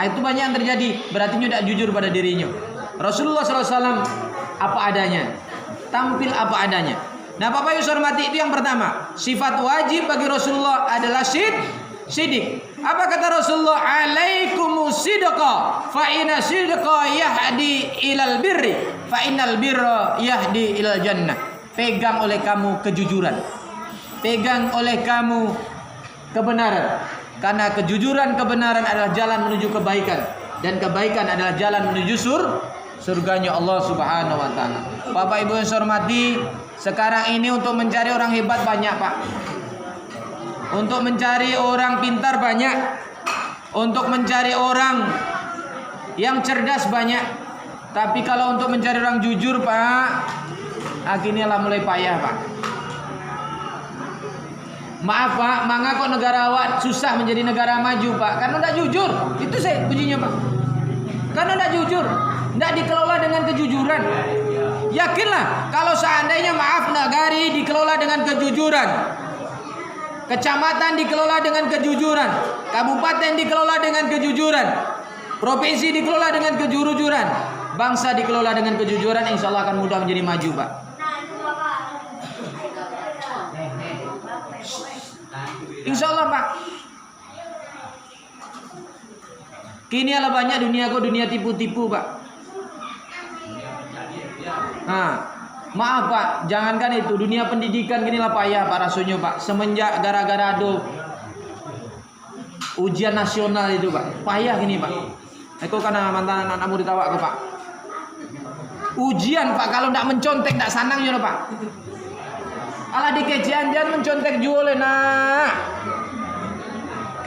Speaker 1: Itu banyak yang terjadi. Berarti tidak jujur pada dirinya. Rasulullah SAW apa adanya, tampil apa adanya. Nah, Bapak Ibu hormati, itu yang pertama. Sifat wajib bagi Rasulullah adalah siddiq. Apa kata Rasulullah? Alaikumus sidqa, fa inna sidqa yahdi ilal birri, fa innal birra yahdi ilal jannah. Pegang oleh kamu kejujuran. Pegang oleh kamu kebenaran. Karena kejujuran, kebenaran adalah jalan menuju kebaikan. Dan kebaikan adalah jalan menuju surganya Allah Subhanahu Wa Taala. Bapak Ibu yang saya hormati, sekarang ini untuk mencari orang hebat banyak Pak. Untuk mencari orang pintar banyak. Untuk mencari orang yang cerdas banyak. Tapi kalau untuk mencari orang jujur Pak, akhirnya lah mulai payah Pak. Maaf Pak, mangga kok negara awak susah menjadi negara maju Pak? Karena tidak jujur. Itu saya ujinya Pak. Karena tidak jujur, tidak dikelola dengan kejujuran. Yakinlah kalau seandainya maaf negari dikelola dengan kejujuran, kecamatan dikelola dengan kejujuran, kabupaten dikelola dengan kejujuran, provinsi dikelola dengan kejujuran, bangsa dikelola dengan kejujuran, insya Allah akan mudah menjadi maju Pak. Insya Allah Pak. Kini ala banyak dunia tipu-tipu Pak. Nah, maaf Pak, jangankan itu, dunia pendidikan kini lah payah Pak rasanya Pak. Semenjak gara-gara ada ujian nasional itu Pak, payah gini Pak. Itu karena mantan anak murid awak ke Pak. Ujian Pak, kalau tidak mencontek tidak sanang ya Pak. Alah di kecean jangan mencontek jual nak.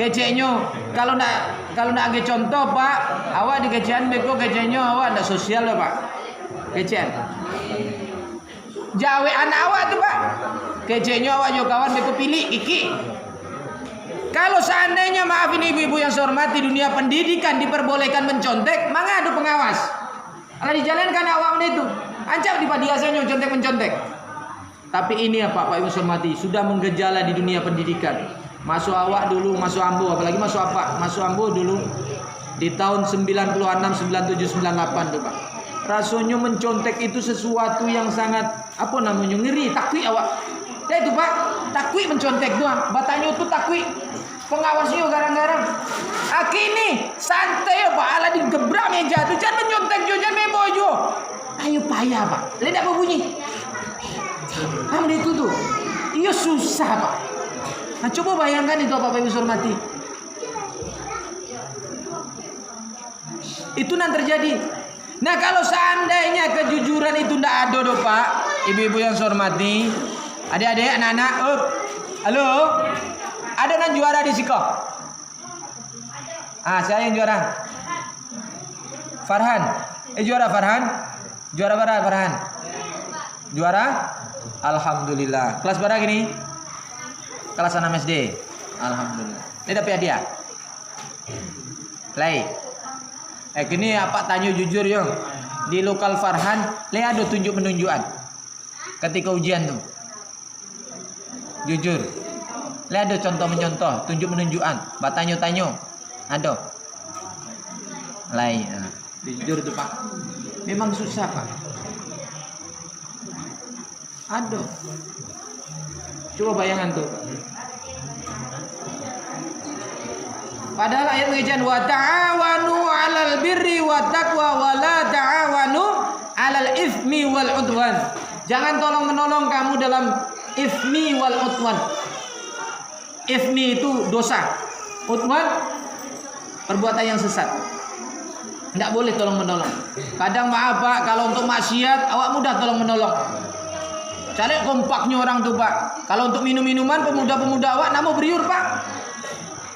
Speaker 1: Kecenya kalau nak ada contoh Pak, awak di kecean beko kecenya awak ada sosial loh Pak. Kecean. Jawe anak awak tuh Pak. Kecenya awak jo kawan beko pilih iki. Kalau seandainya maaf ini ibu-ibu yang saya hormati, dunia pendidikan diperbolehkan mencontek, mengadu pengawas. Kalau dijalankan awak itu, ancam di padiasanya mencontek. Tapi ini ya Pak Ibu hormati, sudah menggejala di dunia pendidikan. Masuk awak dulu, masuk ambo, apalagi masuk apa? Masuk ambo dulu di tahun 96, 97, 98 tuh Pak. Rasanya mencontek itu sesuatu yang sangat apa namanya ngeri, takwi awak. Ya itu Pak, takwi mencontek doang. Batanya itu takwi. Pengawasnya garang-garang. Akini santai ya Pak, ala digebrak meja tu jangan menyontek jo, jangan mebo jo. Ayo payah Pak. Lihat apa bunyi? Kamu itu tuh. Iya susah Pak. Nah coba bayangkan itu Bapak Ibu hormati. Itu yang terjadi. Nah kalau seandainya kejujuran itu tidak ada doh Pak, ibu-ibu yang saya hormati, adik-adik, anak-anak, halo, ada yang juara di Siko? Saya yang juara. Farhan, juara Farhan, juara berapa Farhan? Juara? Alhamdulillah. Kelas berapa gini? Kelas 6 SD. Alhamdulillah. Ini dapat hadiah. Lai. Kini apa tanya jujur yo. Di lokal Farhan, le ada tunjuk menunjukan. Ketika ujian tuh. Jujur. Le ada contoh menyontoh, tunjuk menunjukan. Batanyo-tanyo. Ada. Lai. Jujur tuh Pak. Memang susah Pak. Ada. Coba bayangan tuh. Padahal ayat mengajarkan wa ta'awanu 'alal birri wa taqwa wa la ta'awanu 'alal itsmi wal 'udwan. Jangan tolong-menolong kamu dalam itsmi wal 'udwan. Itsmi itu dosa. 'Udwan perbuatan yang sesat. Tidak boleh tolong-menolong. Kadang maaf Pak, kalau untuk maksiat awak mudah tolong-menolong. Cari kompaknya orang tuh Pak. Kalau untuk minum-minuman pemuda-pemuda awak nak mau beriur Pak.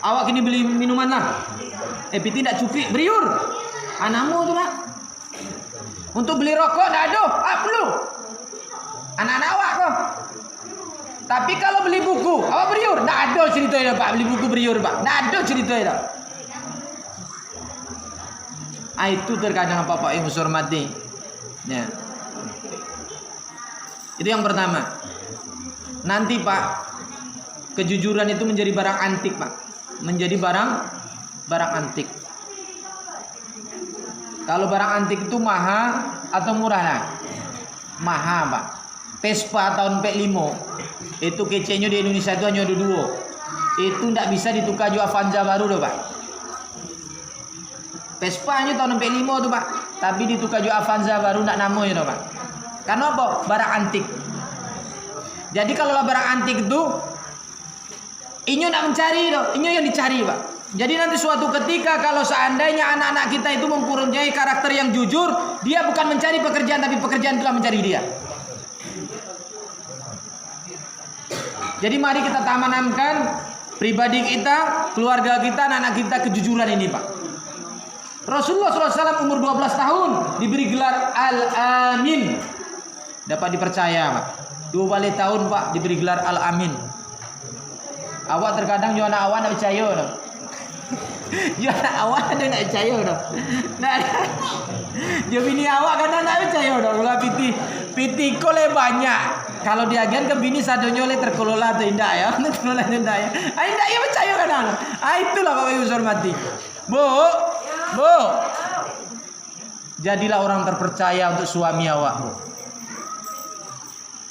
Speaker 1: Awak kini beli minuman lah. Piti tidak cukup beriur. Anakmu tuh Pak. Untuk beli rokok tidak ada. Perlu. Anak-anak awak kok. Tapi kalau beli buku, awak beriur. Tidak ada ceritanya Pak. Beli buku beriur Pak. Tidak ada ceritanya. Itu terkadang Bapak Ibu hormati. Ya. Itu yang pertama. Nanti Pak, kejujuran itu menjadi barang antik Pak. Menjadi barang antik. Kalau barang antik itu mahal atau murah lah? Mahal Pak. Vespa tahun 45 itu kecenya di Indonesia itu hanya ada 2. Itu tidak bisa ditukar juga Avanza baru loh Pak. Vespa nya tahun 45 tuh Pak. Tapi ditukar juga Avanza baru tidak namanya loh Pak. Karena apa? Barang antik. Jadi kalau barang antik itu inyo nak mencari loh, inyo yang dicari Pak. Jadi nanti suatu ketika kalau seandainya anak-anak kita itu mempunyai karakter yang jujur, dia bukan mencari pekerjaan tapi pekerjaan telah mencari dia. Jadi mari kita tanamkan pribadi kita, keluarga kita, anak-anak kita kejujuran ini Pak. Rasulullah SAW umur 12 tahun diberi gelar Al-Amin. Dapat dipercaya Pak. 2 balik tahun Pak diberi gelar Al-Amin. Awak terkadang juga anak awak nak percaya dah. Juga anak awak ada nak percaya dah. Nah, dia bini awak kadang nak percaya dah. Kalau piti kole banyak. Kalau diagen ke bini sadonya oleh terkelola tu indah ya. Terkelola tu indah ya. Indah ya percaya kadang. Itulah Bapak Ibu hormati. Bu. Jadilah orang terpercaya untuk suami awak, Bu.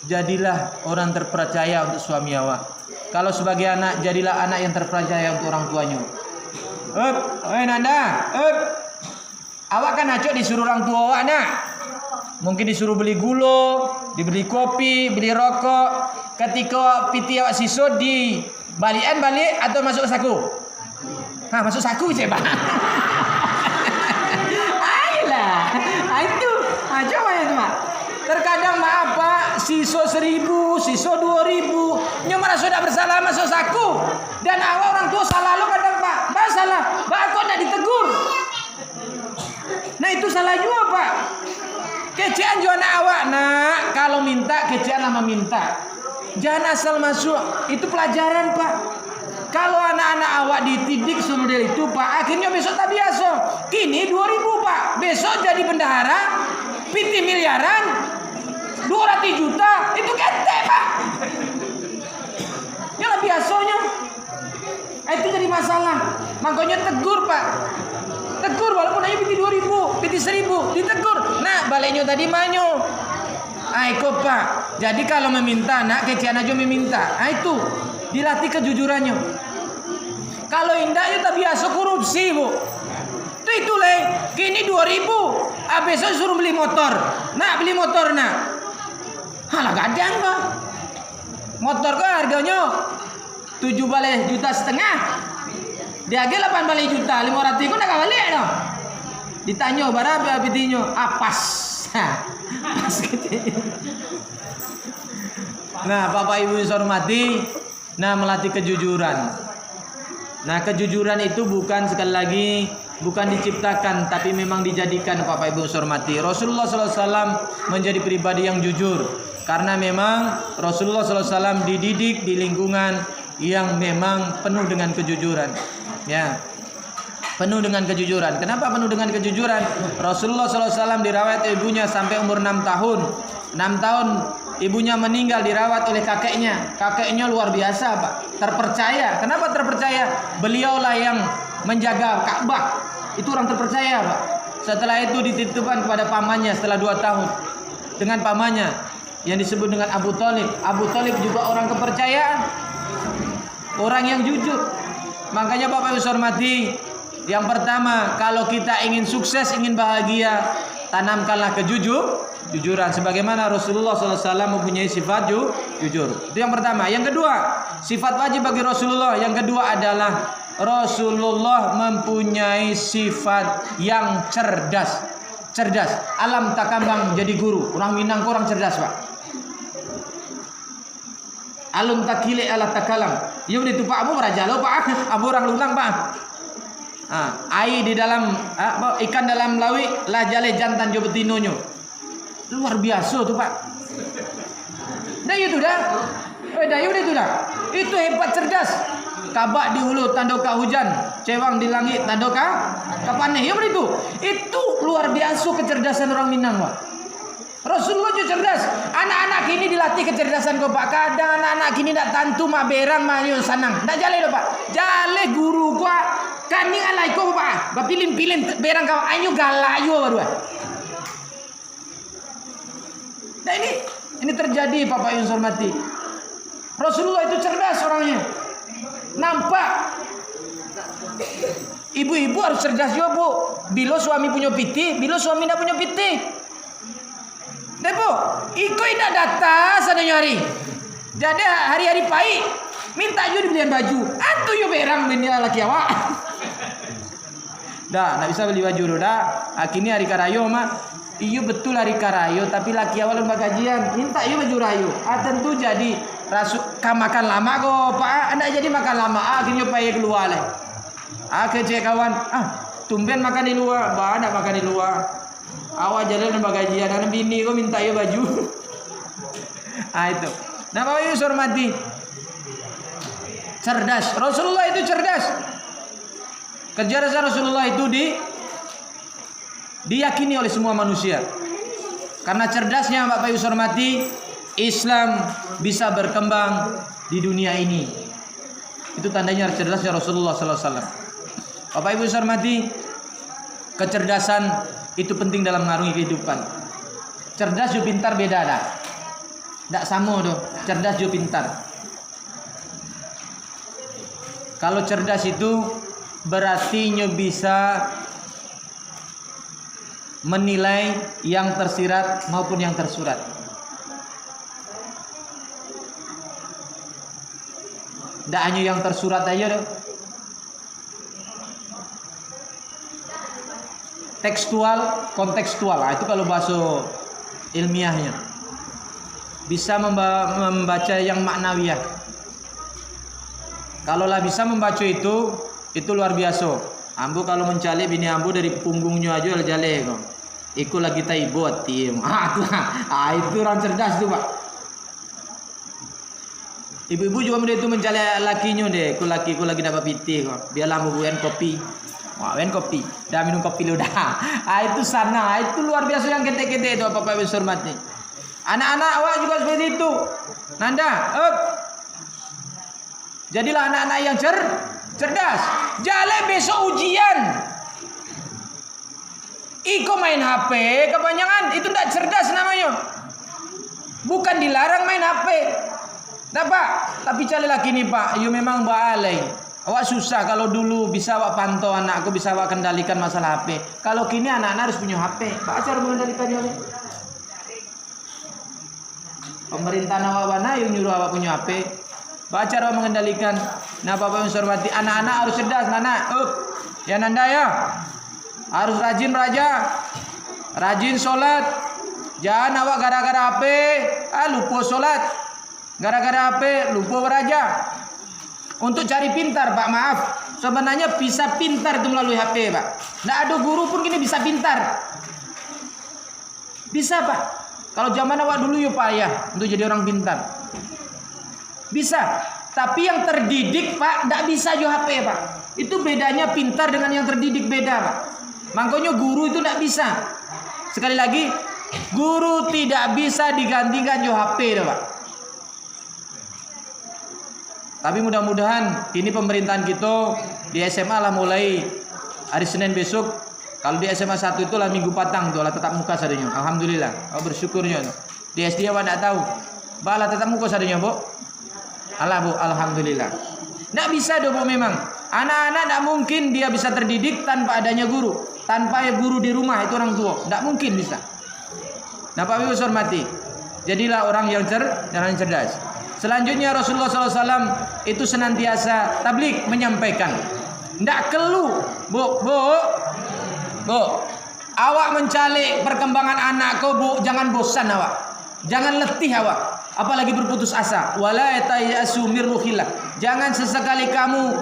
Speaker 1: Jadilah orang terpercaya untuk suami awak. Kalau sebagai anak, jadilah anak yang terpercaya untuk orang tuanya. Nanda, awak kan acok disuruh orang tua awak nak. Mungkin disuruh beli gula, dibeli kopi, beli rokok. Ketika piti awak siswa di balik atau masuk saku? Masuk saku je Pak. Ayolah, itu. Coba ya tu Pak. Terkadang maaf Pak, siswa 1.000, siswa 2.000, nyo merasa sudah bersalah masuk saku. Dan awak orang tua salah lo kadang Pak, salah, Pak kok tidak ditegur. Nah itu salah juga Pak. Kecean juga anak awak nak, kalau minta kecean lama minta. Jangan asal masuk, itu pelajaran Pak. Kalau anak-anak awak dididik semodel itu Pak, akhirnya besok tak biasa. Kini 2.000 Pak, besok jadi bendahara, piti miliaran. 200 juta itu ketek Pak. Ya lah biasanya. Itu jadi masalah. Makanya tegur Pak. Tegur walaupun hanya piti 2.000, piti 1.000 ditegur. Nah baliknya tadi manyo. Kok Pak. Jadi kalau meminta nak kecian aja meminta. Itu dilatih kejujurannya. Kalau indah itu tak biasa korupsi, Bu. Itu le, kini 2.000. Besok suruh beli motor. Nak beli motor nak. Halah gadang, Pak. Motor kok harganya 7,5 juta. Dia ge 8 juta, 500 ku nak balik no. Ditanya berapa pitinyo? Pas. Pas gitu. Nah, Bapak Ibu yang hormati, melatih kejujuran. Nah, kejujuran itu bukan sekali lagi bukan diciptakan tapi memang dijadikan, Bapak Ibu yang hormati. Rasulullah SAW menjadi pribadi yang jujur karena memang Rasulullah SAW dididik di lingkungan yang memang penuh dengan kejujuran. Ya, penuh dengan kejujuran. Kenapa penuh dengan kejujuran? Rasulullah SAW dirawat ibunya sampai umur 6 tahun. 6 tahun ibunya meninggal, dirawat oleh kakeknya. Kakeknya luar biasa, Pak. Terpercaya. Kenapa terpercaya? Beliaulah yang menjaga Ka'bah. Itu orang terpercaya, Pak. Setelah itu dititipkan kepada pamannya setelah 2 tahun. Dengan pamannya yang disebut dengan Abu Thalib. Abu Thalib juga orang kepercayaan. Orang yang jujur. Makanya Bapak Ibu hormati, yang pertama, kalau kita ingin sukses, ingin bahagia, tanamkanlah kejujuran. Sebagaimana Rasulullah SAW mempunyai sifat jujur. Itu yang pertama. Yang kedua, sifat wajib bagi Rasulullah. Yang kedua adalah Rasulullah mempunyai sifat yang cerdas. Alam takambang jadi guru. Orang Minang kurang cerdas, Pak. Alum takile ala takalam. Ya udah itu Pak, Abu berajalo Pak. Abu orang lunang Pak. Air di dalam ikan dalam lawi lah jale jantan jo betinonyo. Luar biasa tuh Pak. Dah itu dah. Dah itu dah. Itu hebat cerdas. Kabak di hulu tandoka hujan, cewang di langit tandoka kapaneh. Ya begitu. Itu luar biasa kecerdasan orang Minang, Pak. Rasulullah juga cerdas. Anak-anak kini dilatih kecerdasan kau Pak. Kadang anak-anak kini nak tantu mak berang mak yo sanang. Ndak jale do Pak. Jale guru gua kaning alai kau Pak. Ba pilin-pilin berang kau ayo galayo baru. Nah ini terjadi Bapak yang hormati. Rasulullah itu cerdas orangnya. Nampak. Ibu-ibu harus cerdas juga, Bu. Bila suami punya piti, bila suami tidak punya piti. Depo, iko tidak datang sana nyari. Jadi hari-hari pahit, minta juga dibelian baju. Atuh yo berang benda laki awak. Dah, nak bisa beli baju dah. Kini hari karayo mah. Iyo betul hari karayo, tapi laki awak lembah gajian. Minta iyo baju rayo. Tentu jadi makan lama kok, Pak. Anda jadi makan lama. Akhirnya payah keluar leh. Kecek kawan. Tumben makan di luar, bah nak makan di luar. Awak jalan lembah gajian, dan bini kok minta iyo baju. Itu. Nah, Bapak Ibu hormati. Cerdas. Rasulullah itu cerdas. Kecerdasan Rasulullah itu diyakini oleh semua manusia. Karena cerdasnya Bapak Ibu hormati, Islam bisa berkembang di dunia ini. Itu tandanya cerdasnya Rasulullah SAW. Bapak Ibu hormati, kecerdasan itu penting dalam mengarungi kehidupan. Cerdas juga pintar beda dah. Tak sama doh. Cerdas juga pintar. Kalau cerdas itu berarti nyo bisa menilai yang tersirat maupun yang tersurat. Tak hanya yang tersurat aja doh. Tekstual, kontekstual. Itu kalau bahasa ilmiahnya. Bisa membaca yang maknawiyah. Kalau lah bisa membaca itu luar biasa. Ambu kalau mencari bini ambu dari punggungnya aja jale kok. Iku lagi tai buat tim. Itu orang cerdas tuh Pak. Ibu-ibu juga mudah itu mencari lakinya deh. Ku lagi dapat piti kok. Biarlah ambu buain kopi. Wah, wen kopi. Dah minum kopi lu dah. Itu sana. Itu luar biasa yang gede-gede itu Bapak Ibu hormati. Anak-anak awak juga seperti itu. Nanda, jadilah anak-anak yang cerdas. Jale besok ujian. Iko main HP kebanyakan. Itu tidak cerdas namanya. Bukan dilarang main HP. Nah Pak, tapi jale lagi nih Pak. You memang balai. Awak susah kalau dulu bisa awak pantau anakku, bisa awak kendalikan masalah HP. Kalau kini anak-anak harus punya HP. Pak cara mengendalikannya. Pemerintah awak mana yang nyuruh awak punya HP? Pak cara mengendalikan. Nah, Bapak yang hormati, anak-anak harus cerdas, anak. Ya Nanda ya. Harus rajin belajar. Rajin sholat. Jangan awak gara-gara HP, lupa sholat. Gara-gara HP, lupa belajar. Untuk cari pintar, Pak, maaf. Sebenarnya bisa pintar itu melalui HP, Pak. Nggak ada guru pun gini bisa pintar. Bisa, Pak. Kalau zaman awak dulu ya payah untuk jadi orang pintar. Bisa. Tapi yang terdidik, Pak, nggak bisa jo HP, Pak. Itu bedanya pintar dengan yang terdidik beda, Pak. Makanya guru itu nggak bisa. Sekali lagi, guru tidak bisa digantikan jo HP, Pak. Tapi mudah-mudahan ini pemerintahan kita di SMA lah mulai hari Senin besok. Kalau di SMA 1 itu lah minggu patang tuh lah tetap muka sadenya. Alhamdulillah. Oh, bersyukurnya. Di SD awak enggak tahu. Bala tetap muka sadenya, Bu. Allah, Bu. Alhamdulillah. Enggak bisa do, Bu, memang. Anak-anak enggak mungkin dia bisa terdidik tanpa adanya guru. Tanpa guru di rumah itu orang tua. Enggak mungkin bisa. Nah, Pak Ibu hormati. Jadilah orang yang cerdas. Selanjutnya Rasulullah SAW itu senantiasa tablik menyampaikan. Ndak keluh, bu. Awak mencari perkembangan anakku, Bu, jangan bosan awak. Jangan letih awak. Apalagi berputus asa. Wala yatayasu min ruhillah. Jangan sesekali kamu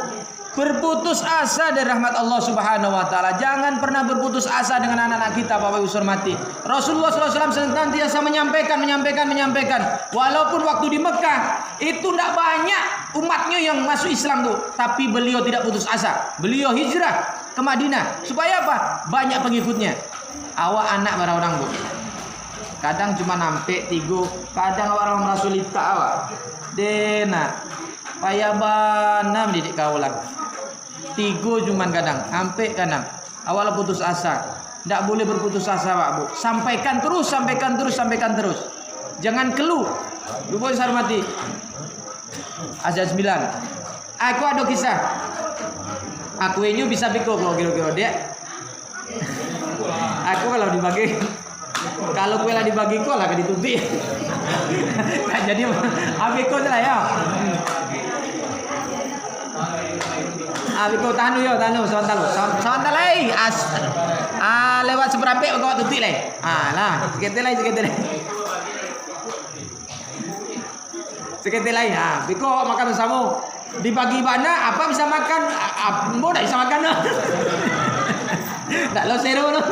Speaker 1: berputus asa dari rahmat Allah Subhanahu wa taala. Jangan pernah berputus asa dengan anak-anak kita, Bapak Ibu hormati. Rasulullah SAW senantiasa menyampaikan. Walaupun waktu di Mekah itu tidak banyak umatnya yang masuk Islam tuh, tapi beliau tidak putus asa. Beliau hijrah ke Madinah supaya apa? Banyak pengikutnya. Awak anak para orang, Bu. Kadang cuma nampe 3, kadang orang rasulita awak. Dena payah bana mendidik kaulah. 3 cuman kadang, sampai kadang. Awal putus asa. Tidak boleh berputus asa, Pak, Bu. Sampaikan terus. Jangan keluh. Lupa hormati. Azan 9. Aku ada kisah. Aku ini bisa biko kira-kira dia. Aku kalau dibagi kue lah dibagi kok lah ditutupi. Jadi abiko lah ya. Abiko tanu sebentar lagi lewat seberapa kau tutup lagi. Lah sekitar lagi. Biko makan bersama. Dibagi mana apa bisa makan? Mbok tak bisa makan. Tak lo seru no.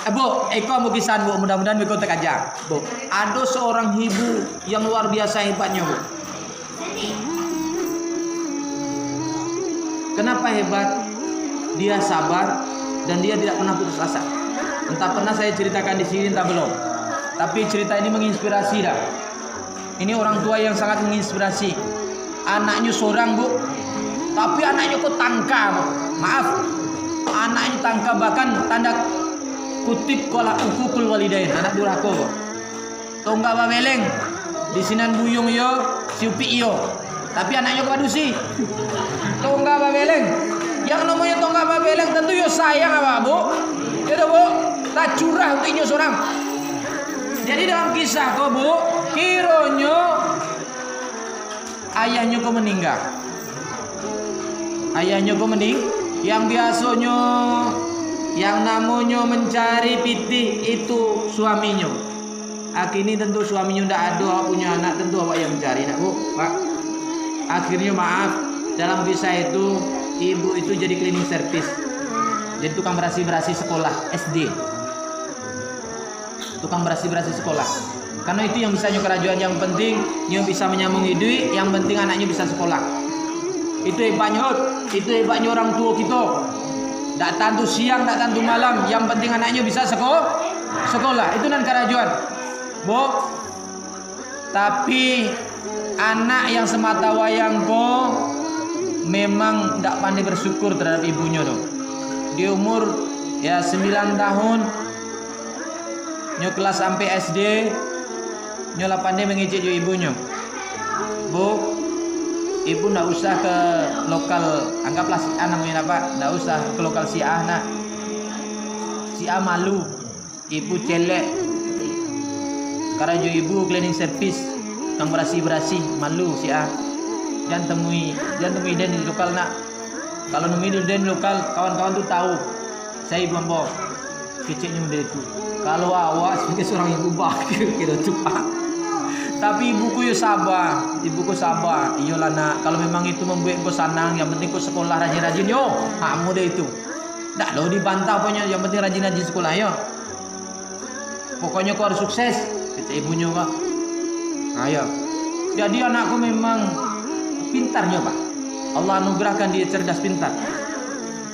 Speaker 1: Bu, Eko mau kisah, Bu. Mudah-mudahan Biko tak aja, Bu. Ada seorang ibu yang luar biasa hebatnya, Bu. Kenapa hebat? Dia sabar dan dia tidak pernah putus asa. Entah pernah saya ceritakan di sini, entah belum. Tapi cerita ini menginspirasi dah. Ini orang tua yang sangat menginspirasi. Anaknya seorang, Bu. Tapi anaknya kok tangka, Bu. Maaf. Anaknya tangka, bahkan tanda kutip kola ukukul walidain. Anak durhaka, Bu. Tonggak babeleng. Di sinan buyung yo, siupi yo. Tapi anaknya kepadusi. Tonggak babeleng. Yang namanya tonggak babeleng tentu yo sayang apa, Bu? Ya udah, Bu. Tak curah untuk inyo seorang. Jadi dalam kisah kok, Bu, kironyo ayahnya kok meninggal. Ayahnya kok yang biasanya yang namanya mencari pitih itu suaminya. Akhirnya tentu suaminya tidak ada punya anak, tentu awak yang mencari, nak, Bu, Pak. Akhirnya maaf, dalam kisah itu ibu itu jadi cleaning service. Jadi tukang berasi-berasi sekolah SD. Tukang berasi-berasi sekolah. Karena itu yang bisa kerajaan, yang penting yang bisa menyambung hidup, yang penting anaknya bisa sekolah. Itu hebatnya orang tua kita. Tak tantu siang, tak tantu malam, yang penting anaknya bisa sekolah. Itu nan kerajaan, Bu. Tapi anak yang semata wayang kok memang tidak pandai bersyukur terhadap ibunya dong. Di umur 9 tahun nyo kelas sampai SD nyo lah pandai mengejek ibunya. Bu, ibu ndak usah ke lokal, anggaplah si A namanya apa, ndak usah ke lokal si A nak. Si A malu, ibu celek. Karena ibu cleaning service, kang berasih malu si A. Jangan temui dia di lokal nak. Kalau nemui dia di lokal, kawan-kawan tuh tahu saya ibu ambo. Keceknya model itu. Kalau awak sebagai seorang ibu bakir gitu tuh Pak. Tapi ibuku sabar. Iyalah nak, kalau memang itu membuat kau senang, yang penting kau sekolah rajin-rajin yo. Hakmu deh itu. Ndak lo dibantah pokoknya, yang penting rajin-rajin sekolah yo. Pokoknya kau harus sukses. Kata ibunya Pak. Ayo. Jadi anakku memang pintarnya Pak. Allah anugerahkan dia cerdas pintar.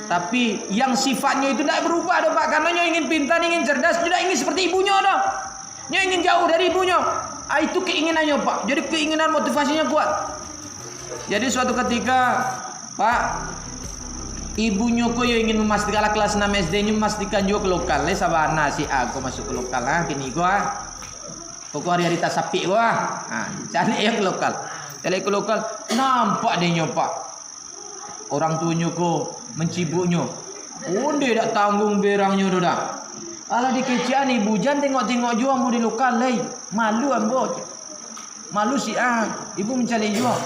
Speaker 1: Tapi yang sifatnya itu tidak berubah dong Pak. Karena dia ingin pintar, ingin cerdas, tidak ingin seperti ibunya dong. Dia ingin jauh dari ibunya. Itu keinginannya Pak. Jadi keinginan motivasinya kuat. Jadi suatu ketika Pak, ibunya kok yang ingin memastikan kelas 6 SD nya memastikan juga ke lokal. Sabana si aku masuk ke lokal lah. Kini gua pokok hari tak sapi gua. Cari yang ke lokal. Cari ke lokal. Nampak dia Pak. Orang tuanya kok mencibuknya. Oh dia tak tanggung berangnya dah. Alah dikecian ibu jangan tengok-tengok juga ambo di lokal leh. Malu ambo. Malu si A. Ibu mencari juga.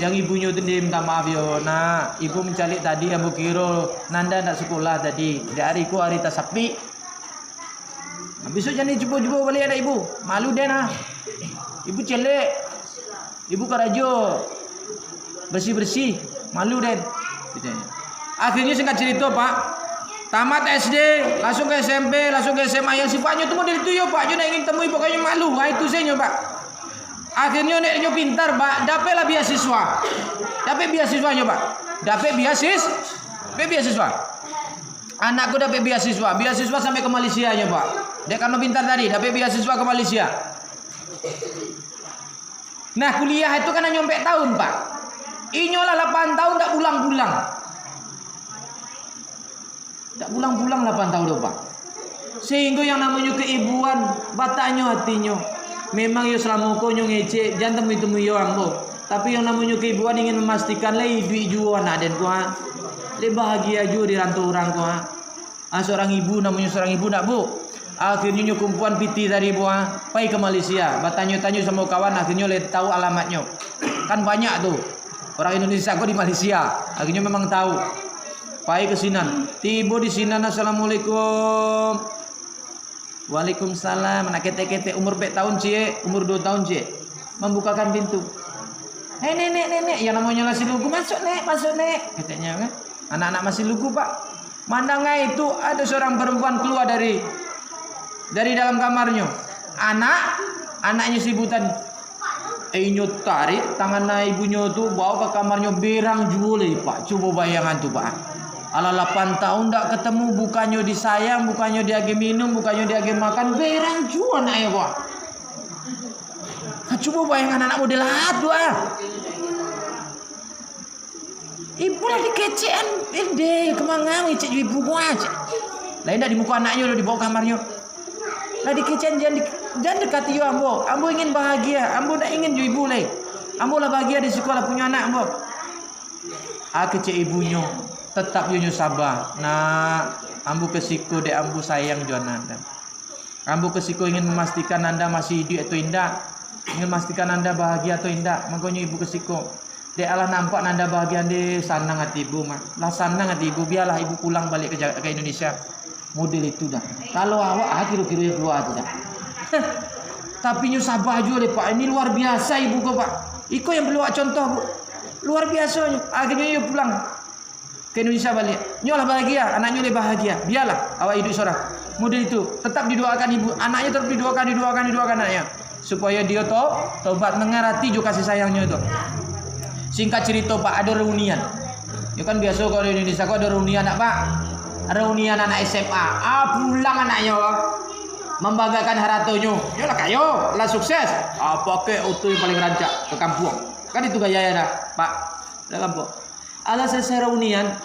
Speaker 1: Yang ibunya tu dia minta maaf yo. Nah, ibu mencari tadi ambo kira Nanda nak sekolah tadi. Dari ku hari tak sapi. Besok jangan cuba-cuba balik anak ibu. Malu dia nah. Ibu celek. Ibu karajo. Bersih-bersih. Malu deh. Akhirnya singkat cerita Pak. Tamat SD, langsung ke SMP, langsung ke SMA. Yang sifatnya itu model itu ya Pak. Dia nak ingin temui pokoknya malu. Itu saya Pak. Akhirnya neknya pintar Pak. Dapatlah beasiswa. Dapat beasiswanya Pak. Dapat beasiswa. Anakku dapat beasiswa. Beasiswa sampai ke Malaysia nya Pak. Dia karena pintar tadi. Dapat beasiswa ke Malaysia. Nah kuliah itu kan nyampe tahun Pak. Inyolah 8 tahun tak pulang-pulang. Tak pulang-pulang 8 tahun Pak. Sehingga yang namanya keibuan batanya hatinya. Memang ya selama kau ngecek jangan temui yo ambo. Tapi yang namanya keibuan ingin memastikan leh duit juga anak dan kuah. Le bahagia juga di rantau orang kuah. Seorang ibu namanya seorang ibu nak Bu. Akhirnya kumpulan piti tadi buah pai ke Malaysia. Batanya-tanya sama kawan akhirnya le tahu alamatnya. Kan banyak tuh. Orang Indonesia kok di Malaysia. Akhirnya memang tahu. Pai ke Sinan. Tiba di Sinan. Assalamualaikum. Waalaikumsalam. Anak kete-kete umur 4 tahun cie, umur 2 tahun cie. Membukakan pintu. Nenek. Yang namanya masih lugu masuk nek. Katanya kan. Anak-anak masih lugu Pak. Mandangnya itu ada seorang perempuan keluar dari dalam kamarnya. Anaknya sibutan. Inyo tarik tangan ibunya tu bawa ke kamarnya berang jule Pak. Coba bayangan tu Pak. Ala 8 tahun tak ketemu, bukannya disayang, bukannya diage minum, bukannya diage makan, berang juga anaknya Pak. Coba bayangan anak model atu Ibu lah dikecean, kemana cek ibu gua aja. Lain dah di muka anaknya udah dibawa kamarnya. Lah dikecean jangan dekati yo ambo. Ambo ingin bahagia, ambo tak ingin ibu leh. Ambo lah bahagia di sekolah punya anak ambo. Kecek ibunya. Tetap yo sabar. Nah, ambu kesiko dek ambu sayang juan Anda. Ambu kesiko ingin memastikan Anda masih hidup atau indah. Ingin memastikan Anda bahagia atau indah. Makanya ibu kesiko. Dek Allah nampak Anda bahagia ande senang hati ibu mah. Lah senang hati ibu biarlah ibu pulang balik ke Indonesia. Model itu dah. Kalau awak kira-kira keluar aja dah. Tapi nyu sabar juga deh Pak. Ini luar biasa ibu kok Pak. Iko yang perlu contoh Bu. Luar biasa. Akhirnya yuk pulang ke Indonesia balik. Nyolah bahagia, anaknya lebih bahagia. Biarlah awak hidup seorang. Model itu tetap didoakan ibu, anaknya tetap didoakan anaknya supaya dia tobat mengerti juga kasih sayangnya itu. Singkat cerita Pak, ada reunian. Ya kan biasa kalau di Indonesia kok ada reunian anak Pak. Reunian anak SMA. Pulang anaknya membanggakan haratonya. Yalah kayo, lah sukses. Pakai auto yang paling rancak ke kampung. Kan itu gaya dah Pak. Ke kampung. Ala selesai reunian,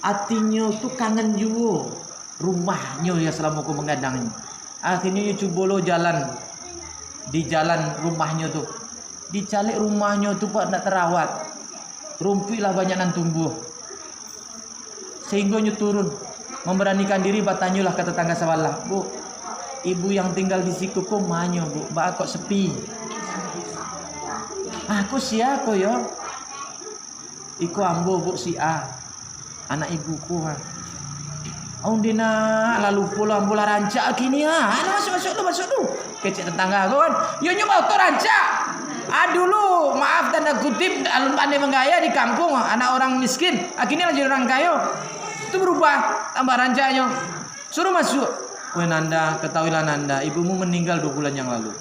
Speaker 1: hatinya tuh kangen juga rumahnya ya selama aku mengadangnya. Akhirnya coba lo jalan di jalan rumahnya tuh. Dicalik rumahnya tuh Pak tidak terawat. Rumput lah banyak nan tumbuh. Sehingga nyu turun memberanikan diri batanyolah ke tetangga sebelah. Bu, ibu yang tinggal di situ kok manyo bu, mbak kok sepi. Aku siapa yo? Iku ambo bu si A, anak ibuku ha. Dina lalu pulang bola rancak gini ha. Masuk lu. Kecil tetangga aku kan. Yo nyoba auto rancak. Dulu maaf tanda kutip alun pandai menggaya di kampung anak orang miskin. Akhirnya jadi orang kaya. Itu berubah tambah rancaknya. Suruh masuk. Weh Nanda, ketahuilah Nanda, ibumu meninggal 2 bulan yang lalu.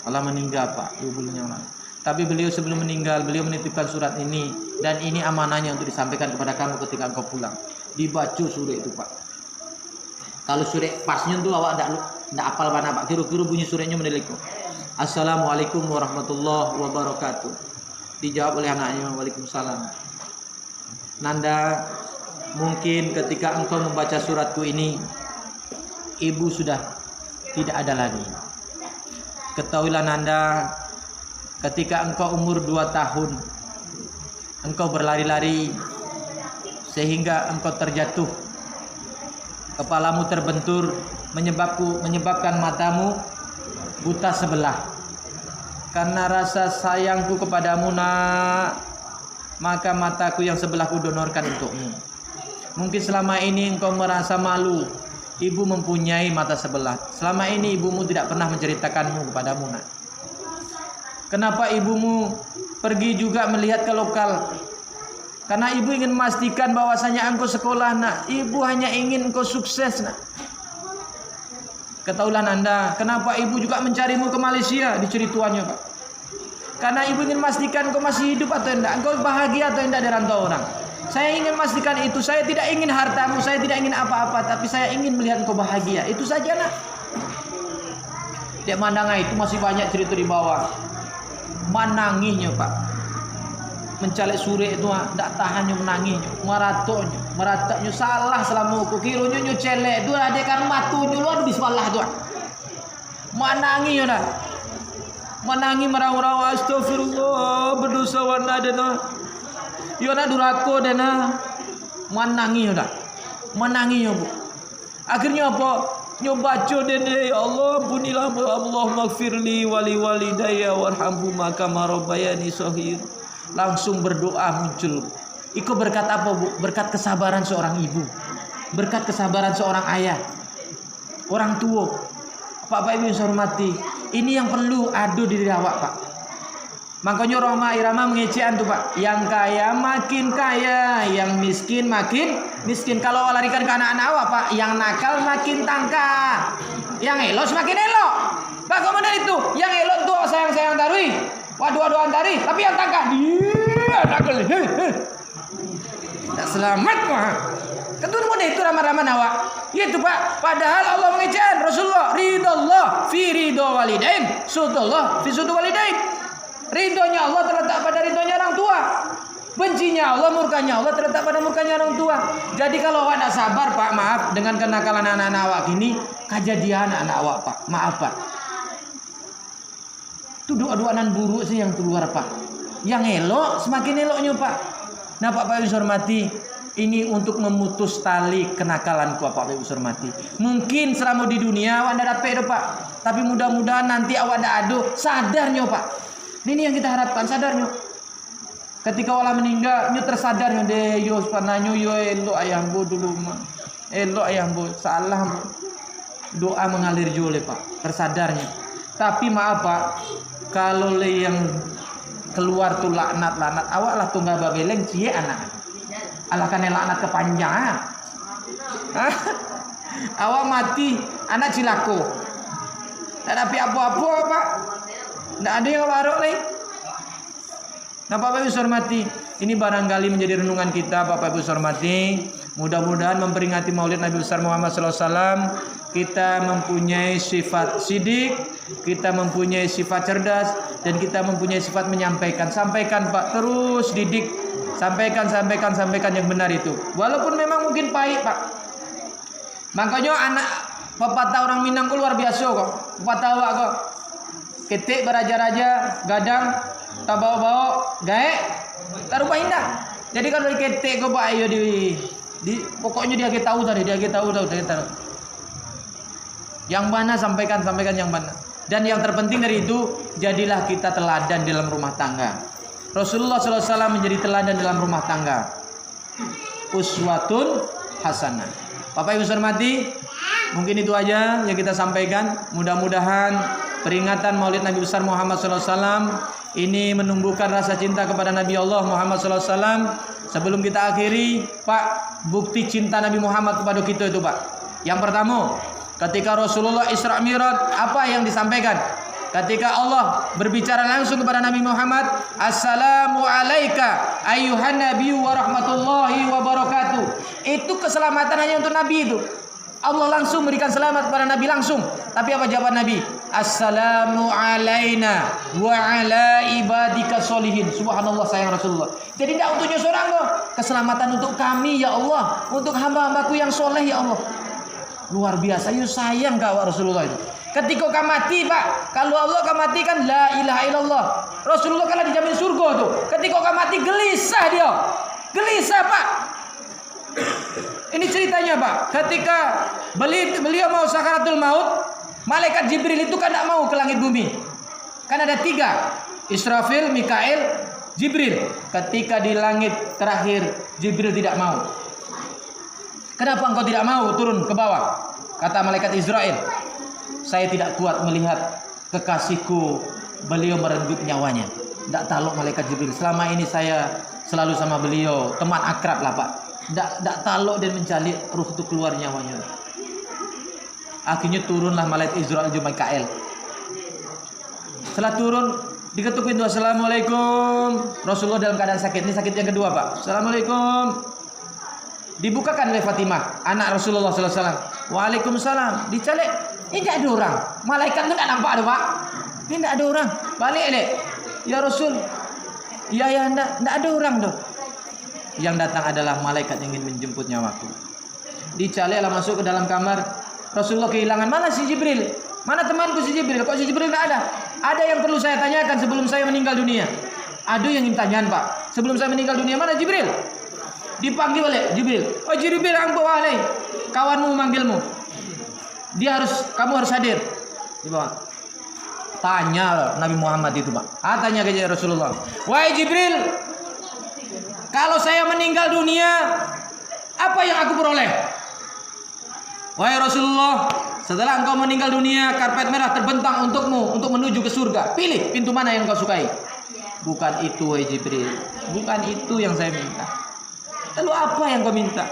Speaker 1: Allah meninggal Pak 2 bulan yang lalu. Tapi beliau sebelum meninggal, beliau menitipkan surat ini. Dan ini amanahnya untuk disampaikan kepada kamu ketika engkau pulang. Dibaca surat itu Pak. Kalau surat pasnya tuh awak tidak apal mana Pak. Kira-kira bunyi suratnya mendelik. Assalamualaikum warahmatullahi wabarakatuh. Dijawab oleh anaknya, waalaikumsalam. Nanda, mungkin ketika engkau membaca suratku ini, ibu sudah tidak ada lagi. Ketahuilah Nanda, ketika engkau umur 2 tahun, engkau berlari-lari sehingga engkau terjatuh, kepalamu terbentur, menyebabkan matamu buta sebelah. Karena rasa sayangku kepadamu nak, maka mataku yang sebelah ku donorkan untukmu. Mungkin selama ini engkau merasa malu, ibu mempunyai mata sebelah. Selama ini ibumu tidak pernah menceritakanmu kepadamu nak. Kenapa ibumu pergi juga melihat ke lokal? Karena ibu ingin memastikan bahwasanya engkau sekolah nak. Ibu hanya ingin engkau sukses nak. Ketahuilah Nanda, kenapa ibu juga mencarimu ke Malaysia? Dicerituannya Pak. Karena ibu ingin memastikan engkau masih hidup atau tidak, engkau bahagia atau tidak di rantau orang. Saya ingin memastikan itu. Saya tidak ingin hartamu, saya tidak ingin apa-apa, tapi saya ingin melihat engkau bahagia. Itu saja nak. Dia mandangan itu masih banyak cerita di bawah. Menangisnya Pak. Mencalek sore itu tidak tahannya menangisnya, meratoknya salah selama aku kironya nyo celek itu ada kan matunya lu ada bismillah tu. Menangis dah. Menangis merau-rau astagfirullah berdosa wana dena. Yo na durako dena. Menangis dah. Menangis Bu. Akhirnya apa? Nyobaco dene ya Allah punilah Allah maghfirli wali walidayya warhamhuma kama rabbayani shaghir. Langsung berdoa muncul. Iko berkat apa Bu? Berkat kesabaran seorang ibu. Berkat kesabaran seorang ayah. Orang tua. Bapak Ibu yang saya hormati, ini yang perlu adu di diri awak Pak. Makanya Roma Irama mengecehan tuh Pak. Yang kaya makin kaya, yang miskin makin miskin. Kalau larikan ke anak-anak awak Pak, yang nakal makin tangka, yang elok semakin elok. Pak kemudian itu, yang elok tuh sayang-sayang tarui, waduh-waduhan tari, tapi yang tangka dia nakal. Tak selamat Pak. Ketemu mudah itu ramah-ramah awak. Itu Pak. Padahal Allah mengecehan Rasulullah, ridallah fi ridho walidain, sudallah fi sudhu walidain. Ridhonya Allah terletak pada ridhonya orang tua. Bencinya Allah, murkanya Allah terletak pada murkanya orang tua. Jadi kalau awak tidak sabar Pak, maaf dengan kenakalan anak-anak awak gini, kejadian anak awak Pak. Maaf Pak. Itu doa-doaan buruk sih yang keluar Pak. Yang elok semakin eloknya Pak. Nah Pak Ibu hormati, ini untuk memutus tali kenakalanku Pak Ibu hormati. Mungkin selama di dunia awak tidak dapat Pak. Tapi mudah-mudahan nanti awak tidak adu sadarnya Pak. Ini yang kita harapkan, sadarnya. Ketika Allah meninggal, nyu tersadarnya deh, yo pananyo yo elok ayahmu dulu mah. Elok ayahmu, salah Bu. Doa mengalir jole Pak, tersadarnya. Tapi maaf Pak, kalau yang keluar tuh laknat awak lah tunggal babeleng cie anak. Allah kan laknat kepanjangan. Awak mati, anak cilako. Tapi apa-apa Pak. Tidak ada yang warok lagi. Nah Bapak Ibu hormati, ini barangkali menjadi renungan kita Bapak Ibu hormati. Mudah-mudahan memperingati Maulid Nabi besar Muhammad SAW, kita mempunyai sifat sidik, kita mempunyai sifat cerdas, dan kita mempunyai sifat menyampaikan. Sampaikan Pak, terus didik, sampaikan yang benar itu. Walaupun memang mungkin pahit Pak. Makanya anak pepatah orang Minang luar biasa kok. Pepatah awak kok. ketik beraja-raja, gadang, tabawa-bawa, gaek, taruh indah. Jadi kalau di ketik kau pak ayo di pokoknya dia tahu tadi, dia tahu. Yang mana sampaikan yang mana. Dan yang terpenting dari itu, jadilah kita teladan dalam rumah tangga. Rasulullah SAW menjadi teladan dalam rumah tangga. Uswatun hasanah. Bapak Ibu hormati, mungkin itu aja yang kita sampaikan. Mudah-mudahan peringatan Maulid Nabi besar Muhammad SAW ini menumbuhkan rasa cinta kepada Nabi Allah Muhammad SAW. Sebelum kita akhiri, Pak, bukti cinta Nabi Muhammad kepada kita itu, Pak. Yang pertama, ketika Rasulullah Isra Mi'raj, apa yang disampaikan? Ketika Allah berbicara langsung kepada Nabi Muhammad, Assalamu alayka ayyuhan nabiyyu wa rahmatullahi wa barakatuh. Itu keselamatan hanya untuk Nabi itu. Allah langsung berikan selamat kepada Nabi langsung. Tapi apa jawaban Nabi? Assalamu alayna wa ala ibadika solihin. Subhanallah, sayang Rasulullah. Jadi tidak untuknya seorang loh. Keselamatan untuk kami ya Allah, untuk hamba-hambaku yang soleh ya Allah. Luar biasa, yuk sayang kau Rasulullah itu. Ketika kau mati Pak, kalau Allah kau mati kan la ilaha illallah. Rasulullah kan dijamin surga tuh. Ketika kau mati gelisah dia, gelisah Pak. Ini ceritanya Pak. Ketika beliau mau sakaratul maut, malaikat Jibril itu kan tidak mau ke langit bumi. Kan ada 3, Israfil, Mikail, Jibril. Ketika di langit terakhir, Jibril tidak mau. Kenapa engkau tidak mau turun ke bawah? Kata malaikat Israel, saya tidak kuat melihat kekasihku, beliau merenggut nyawanya. Tidak tahu malaikat Jibril. Selama ini saya selalu sama beliau, teman akrab lah Pak. Tidak tahu dan mencari ruh itu keluar nyawanya. Akhirnya turunlah malaikat Israel dan Mikail. Setelah turun, diketuk pintu, Assalamualaikum. Rasulullah dalam keadaan sakit. Ini sakit yang kedua Pak. Assalamualaikum. Dibukakan oleh Fatimah, anak Rasulullah SAW. Waalaikumsalam. Dicalik, ini tidak ada orang. Malaikat itu tidak nampak ada Pak. Ini tidak ada orang. Balik deh. Ya Rasul. Ya tidak ada orang tuh. Yang datang adalah malaikat yang ingin menjemput nyawaku. Dicaliklah masuk ke dalam kamar. Rasulullah kehilangan, mana si Jibril? Mana temanku si Jibril? Kok si Jibril tidak ada? Ada yang perlu saya tanyakan sebelum saya meninggal dunia. Ada yang ingin tanyakan Pak. Sebelum saya meninggal dunia, mana Jibril? Dipanggil oleh Jibril. Oh Jibril, angpo alai. Kawanmu memanggilmu. Kamu harus hadir. Dibawa. Tanya Nabi Muhammad itu Pak. Tanya ke Rasulullah. Wahai Jibril, kalau saya meninggal dunia, apa yang aku peroleh? Wahai Rasulullah, setelah engkau meninggal dunia, karpet merah terbentang untukmu untuk menuju ke surga. Pilih pintu mana yang kau sukai. Bukan itu wahai Jibril. Bukan itu yang saya minta. Lalu apa yang kau minta?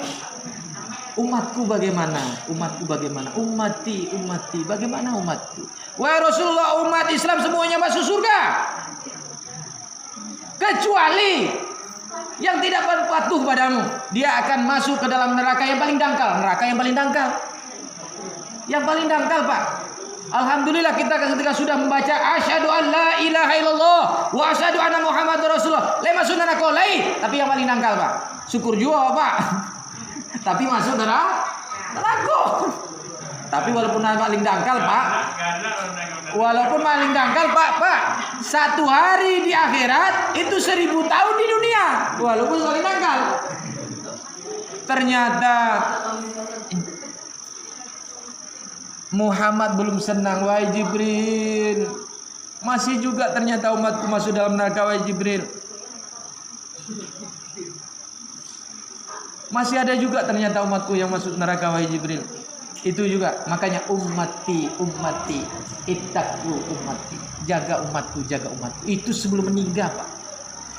Speaker 1: Umatku bagaimana? Umatku bagaimana? Ummati, bagaimana umatku? Wahai Rasulullah, umat Islam semuanya masuk surga. Kecuali yang tidak patuh padamu. Dia akan masuk ke dalam neraka yang paling dangkal. Neraka yang paling dangkal. Yang paling dangkal Pak. Alhamdulillah kita ketika sudah membaca asyhadu an la ilaha illallah wa asyhadu anna muhammadar rasulullah. Lema sunana kolai, tapi yang paling dangkal Pak. Syukur juga Pak. Tapi masuk neraka. Tapi walaupun paling dangkal Pak. Walaupun paling dangkal Pak, satu hari di akhirat itu 1000 tahun di dunia. Walaupun paling dangkal. Ternyata Muhammad belum senang, wahai Jibril. Masih juga ternyata umatku masuk dalam neraka, wahai Jibril. Masih ada juga ternyata umatku yang masuk neraka, wahai Jibril. Itu juga, makanya ummati, ittaqu ummati. Jaga umatku. Itu sebelum meninggal Pak.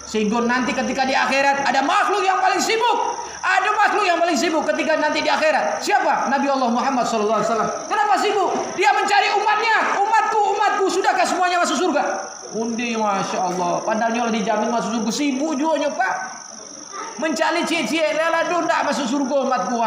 Speaker 1: Sehingga nanti ketika di akhirat ada makhluk yang paling sibuk. Ada makhluk yang paling sibuk ketika nanti di akhirat. Siapa? Nabi Allah Muhammad SAW. Kenapa sibuk? Dia mencari umatnya. Umatku. Sudahkah semuanya masuk surga? Undi, Masya Allah. Padahal Allah dijamin masuk surga. Sibuk juga Pak. Mencari cie-cie. Lalu tidak masuk surga umatku.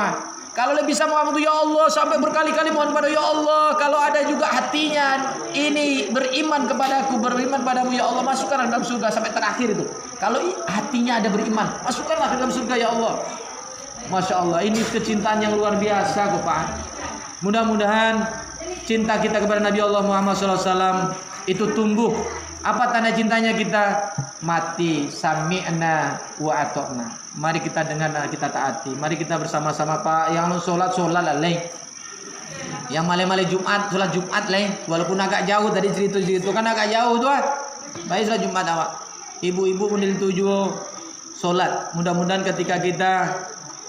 Speaker 1: Kalau lebih sama Muhammad, ya Allah, sampai berkali-kali mohon pada ya Allah, kalau ada juga hatinya ini beriman kepadaku, beriman padamu ya Allah, masukkan dalam surga sampai terakhir itu. Kalau hatinya ada beriman, masukkanlah ke dalam surga ya Allah. Masya Allah, ini kecintaan yang luar biasa kok Pak. Mudah-mudahan cinta kita kepada Nabi Allah Muhammad SAW itu tumbuh. Apa tanda cintanya kita? Mati, sami'na wa ata'na. Mari kita dengar dan kita taati. Mari kita bersama-sama Pak yang sholat lain. Yang male-male Jumat, sholat Jumat lain. Walaupun agak jauh tadi cerita-cerita kan agak jauh tuh. Baik sholat Jumat awak. Ibu-ibu pun dituju sholat. Mudah-mudahan ketika kita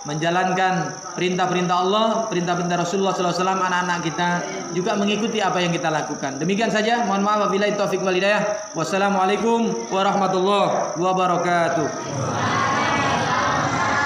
Speaker 1: menjalankan perintah-perintah Allah, perintah-perintah Rasulullah SAW, anak-anak kita juga mengikuti apa yang kita lakukan. Demikian saja. Mohon maaf wabillahi taufiq wal hidayah. Wassalamualaikum warahmatullahi wabarakatuh.